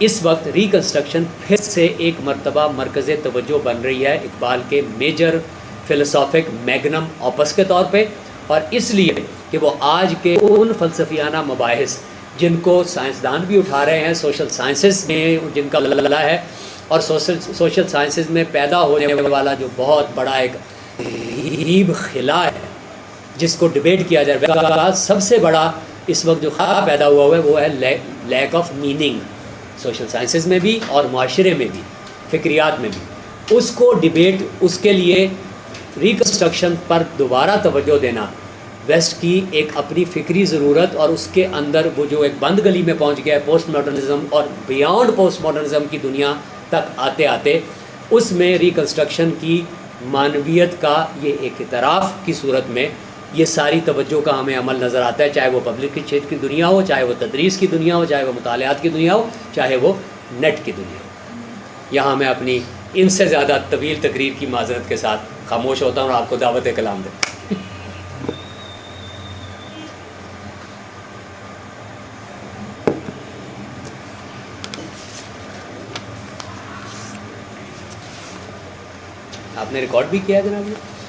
اس وقت ریکنسٹرکشن پھر سے ایک مرتبہ مرکز توجہ بن رہی ہے اقبال کے میجر فلسافک میگنم آپس کے طور پہ، اور اس لیے کہ وہ آج کے ان فلسفیانہ مباحث جن کو سائنسدان بھی اٹھا رہے ہیں، سوشل سائنسز میں جن کا للہ ہے، اور سوشل سائنسز میں پیدا ہونے والا جو بہت بڑا ایک غریب خلا ہے جس کو ڈبیٹ کیا جائے گا، سب سے بڑا اس وقت جو خلا پیدا ہوا ہے وہ ہے lack of meaning, social sciences میں بھی اور معاشرے میں بھی، فکریات میں بھی. اس کو ڈبیٹ، اس کے لیے ریکنسٹرکشن پر دوبارہ توجہ دینا ویسٹ کی ایک اپنی فکری ضرورت، اور اس کے اندر وہ جو ایک بند گلی میں پہنچ گیا ہے پوسٹ ماڈرنزم، اور بیانڈ پوسٹ ماڈرنزم کی دنیا تک آتے آتے اس میں ریکنسٹرکشن کی معنویت کا یہ ایک اعتراف کی صورت میں یہ ساری توجہ کا ہمیں عمل نظر آتا ہے، چاہے وہ پبلک کی چھیت کی دنیا ہو، چاہے وہ تدریس کی دنیا ہو، چاہے وہ مطالعات کی دنیا ہو، چاہے وہ نیٹ کی دنیا ہو. یہاں میں اپنی ان سے زیادہ طویل تقریر کی معذرت کے ساتھ خاموش ہوتا ہوں اور آپ کو دعوت کلام دیں. آپ نے ریکارڈ بھی کیا ہے جناب؟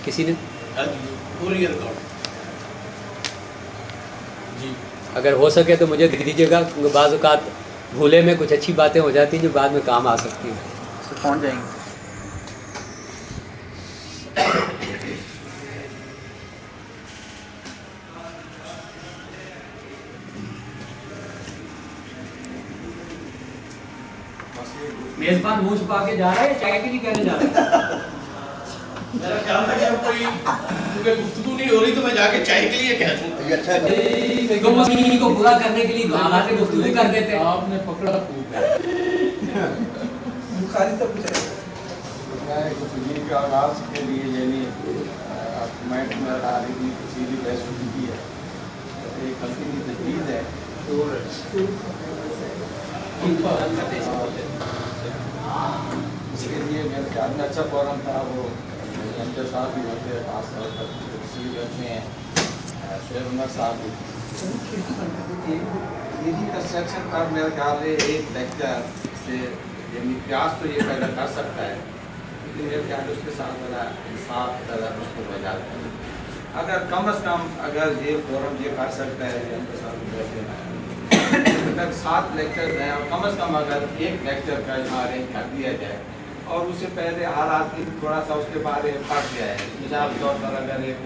کسی نے پوری ریکارڈ جی، اگر ہو سکے تو مجھے دے دیجیے گا، کیونکہ بعض اوقات بھولے میں کچھ اچھی باتیں ہو جاتی ہیں جو بعد میں کام آ سکتی ہیں. پہنچ جائیں گے. میزبان منہ چھپا کے جا رہا ہے، چائے کے لیے کہنے جا رہا ہے؟ میرا خیال تھا کہ اب کوئی کیونکہ گفتگو نہیں ہو رہی تو میں جا کے چائے کے لیے کہہ دوں. اچھا، مسئلے کو پورا کرنے کے لیے حالات گفتگو کر دیتے ہیں. آپ نے پکڑا خوب ہے. بخاری سب کچھ ہے. میں گفتگو کے آغاز کے لیے یعنی کمنٹ میں آ رہی تھی تفصیلی بحث ہوتی ہے، ایک ہلکی سی تجویز ہے. اس کے لیے میرے خیال میں اچھا فورم تھا، وہ امجد صاحب بھی ہوتے ہیں، خاص طور پر تفصیل رکھتے ہیں شعیب عمر صاحب بھی. ریکنسٹرکشن پر میرا خیال ہے ایک لیکچر سے یعنی پیاس تو یہ پیدا کر سکتا ہے، لیکن میرے خیال اس کے ساتھ میرا انصاف پیدا اس کو بجا ہے. اگر کم از کم اگر یہ فورم یہ کر سکتا ہے کہ تک 7 لیکچر ہیں، اور کم از کم اگر ایک لیکچر کا یہاں ارینج کر دیا جائے اور اس سے پہلے ہر آدمی تھوڑا سا اس کے بارے میں پڑھ گیا ہے. مثال کے طور پر اگر ایک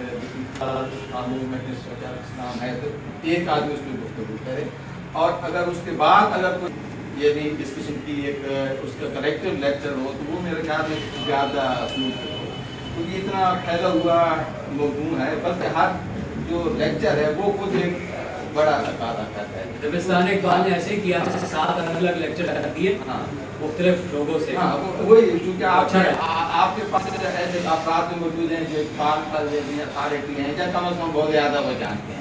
اسلام ہے تو ایک آدمی اس پہ گفتگو کرے، اور اگر اس کے بعد اگر کوئی یعنی اس قسم کی ایک اس کا کلیکٹیو لیکچر ہو تو وہ میرے خیال میں زیادہ افلوٹ ہو، کیونکہ اتنا پھیلا ہوا موضوع ہے. بلکہ ہر جو لیکچر ہے وہ خود ایک بڑا تقاضا کرتا ہے. دبستان اقبال نے ایسے کیا، 7 الگ الگ لیکچر کر دیے مختلف لوگوں سے. ہاں وہی، چونکہ آپ کے پاس ایسے افراد موجود ہیں جو اقبال پر اتھارٹی ہیں یا کم از کم بہت زیادہ وہ جانتے ہیں.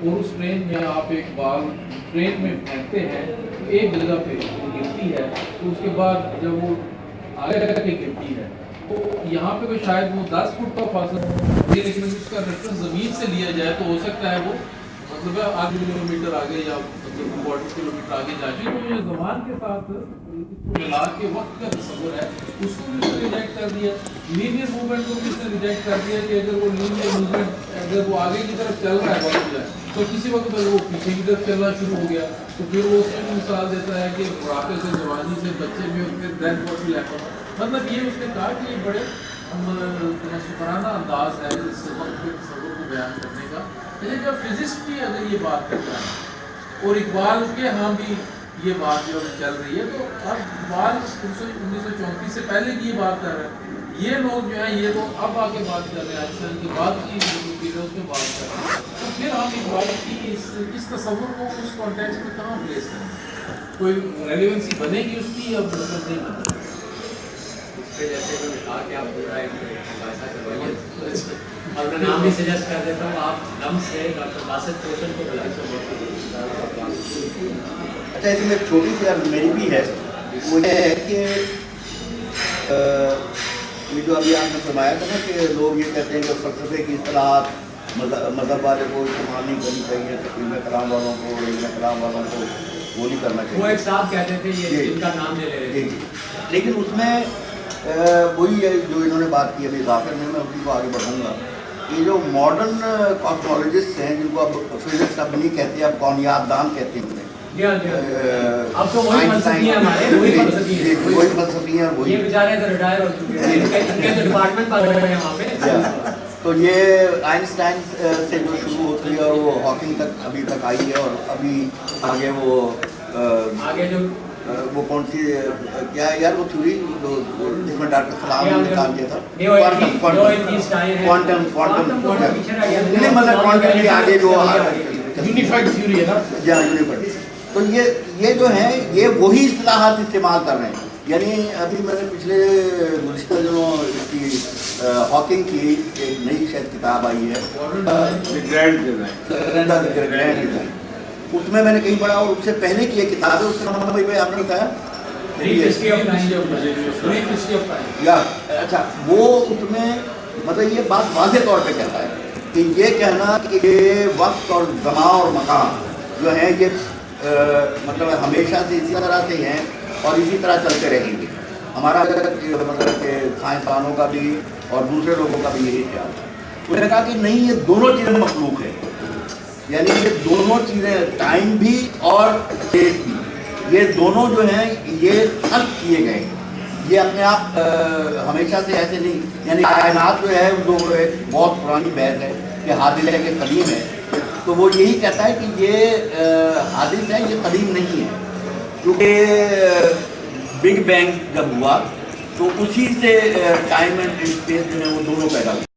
اور اس ٹرین میں آپ ایک بال ٹرین میں پھینکتے ہیں تو ایک جگہ پہ وہ گرتی ہے، تو اس کے بعد جب وہ آگے جا کے گرتی ہے تو یہاں پہ کوئی شاید وہ 10 فٹ کا فاصلہ، لیکن اس کا ریفرنس زمین سے لیا جائے تو ہو سکتا ہے وہ مطلب آدھ کلو میٹر آگے یا مطلب 40 کلو میٹر آگے جا کے، تو یہ زمان کے ساتھ ملا کے وقت کا تصور ہے اس کو بھی اس نے ریجیکٹ کر دیا، لینئر موومنٹ کو بھی اس نے ریجیکٹ کر دیا کہ اگر وہ لینئر موومنٹ اگر وہ آگے کی طرف چل رہا ہے وقت جو ہے تو کسی وقت اگر وہ پیچھے کی طرف چلنا شروع ہو گیا تو پھر وہ اس میں مثال دیتا ہے کہ بڑھاپے سے جوانی سے بچے بھی اور پھر دین واٹ ول ہیپن، مطلب یہ اس نے کہا کہ یہ بڑے شکرانہ انداز ہے اس وقت کے تصور کو بیان کرنے کا، لیکن جب فزکس بھی اگر یہ بات کرتا ہے اور اقبال کے ہاں بھی یہ بات جو چل رہی ہے تو اب اقبال 1934 سے پہلے کی یہ بات کر رہے ہیں، یہ لوگ جو ہیں یہ تو اب آ کے بات کر رہے ہیں آئنسٹائن کے بعد کی جو چیز ہے اس میں بات کر رہے ہیں، تو پھر ہم اقبال کی اس تصور کو اس کانٹیکسٹ میں کہاں پلیس کریں، کوئی ریلیونسی بنے گی اس کی یا مطلب نہیں بنے گی؟ اس پہ جیسے میں نے کہا کہ آپ پورا ایک مباحثہ کروائیے اور میں نام بھی سجیسٹ کر دیتا ہوں، آپ نم سے ڈاکٹر باسط کوشن کو بلائیں۔ اچھا اس میں ایک چھوٹی سی عرض میری بھی ہے، وہ یہ ہے کہ یہ جو ابھی آپ نے فرمایا تھا نا کہ لوگ یہ کہتے ہیں کہ فلسفے کی اصطلاحات مذہب والے کو استعمال نہیں کرنی چاہیے، علم کلام والوں کو وہ نہیں کرنا چاہیے، وہ ایک صاحب کہتے تھے یہ جن کا نام لے رہے تھے، لیکن اس میں وہی ہے جو انہوں نے بات کی ابھی اضافے میں اسی کو آگے بڑھوں گا، یہ جو ماڈرن کاسمولوجسٹ ہیں جن کو اب فزکس اب نہیں کہتے، اب کونیات دان کہتے ہیں، اب تو وہی فلسفی ہیں ہمارے، وہی فلسفی ہیں، وہی یہ بیچارے تو ریٹائر ہو چکے ہیں، ان کے تو ڈپارٹمنٹ پڑھ رہے ہیں وہاں پہ، تو یہ آئنسٹائن سے جو شروع ہوتی ہے اور وہ ہاکنگ تک ابھی تک آئی ہے، اور ابھی آگے وہ آگے جو وہ کون سی کیا یار وہ تھیوری جس میں ڈاکٹر کلام نے کام کیا تھا، کوانٹم نہیں مطلب کوانٹم کے آگے جو یونیفائڈ تھیوری ہے نا، یونیفائڈ، تو یہ جو ہیں یہ وہی اصطلاحات استعمال کر رہے ہیں، یعنی ابھی میں نے پچھلے گزشتہ دنوں اس کی ہاکنگ کی ایک نئی شاید کتاب آئی ہے گرینڈ، اس میں نے کہیں پڑھا، اور اس سے پہلے کی ایک کتاب ہے اس کا نام بھائی آپ نے بتایا یا اچھا، وہ اس میں مطلب یہ بات واضح طور پہ کہتا ہے کہ یہ کہنا کہ یہ وقت اور زمان اور مکان جو ہیں یہ مطلب ہمیشہ سے اسی طرح سے ہیں اور اسی طرح چلتے رہیں گے، ہمارا مطلب کہ سائنسدانوں کا بھی اور دوسرے لوگوں کا بھی یہی خیال ہے، اس نے کہا کہ نہیں یہ دونوں چیزیں مخلوق ہیں، یعنی یہ دونوں چیزیں ٹائم بھی اور اسپیس بھی، یہ دونوں جو ہیں یہ خلق کیے گئے ہیں، یہ اپنے آپ ہمیشہ سے ایسے نہیں، یعنی کائنات جو ہے وہ ایک بہت پرانی بحث ہے کہ حادث ہے کہ قدیم ہے، تو وہ یہی کہتا ہے کہ یہ حادث ہے، یہ قدیم نہیں ہے، کیونکہ بگ بینگ جب ہوا تو اسی سے ٹائم اینڈ اسپیس جو ہے وہ دونوں پیدا ہوئے۔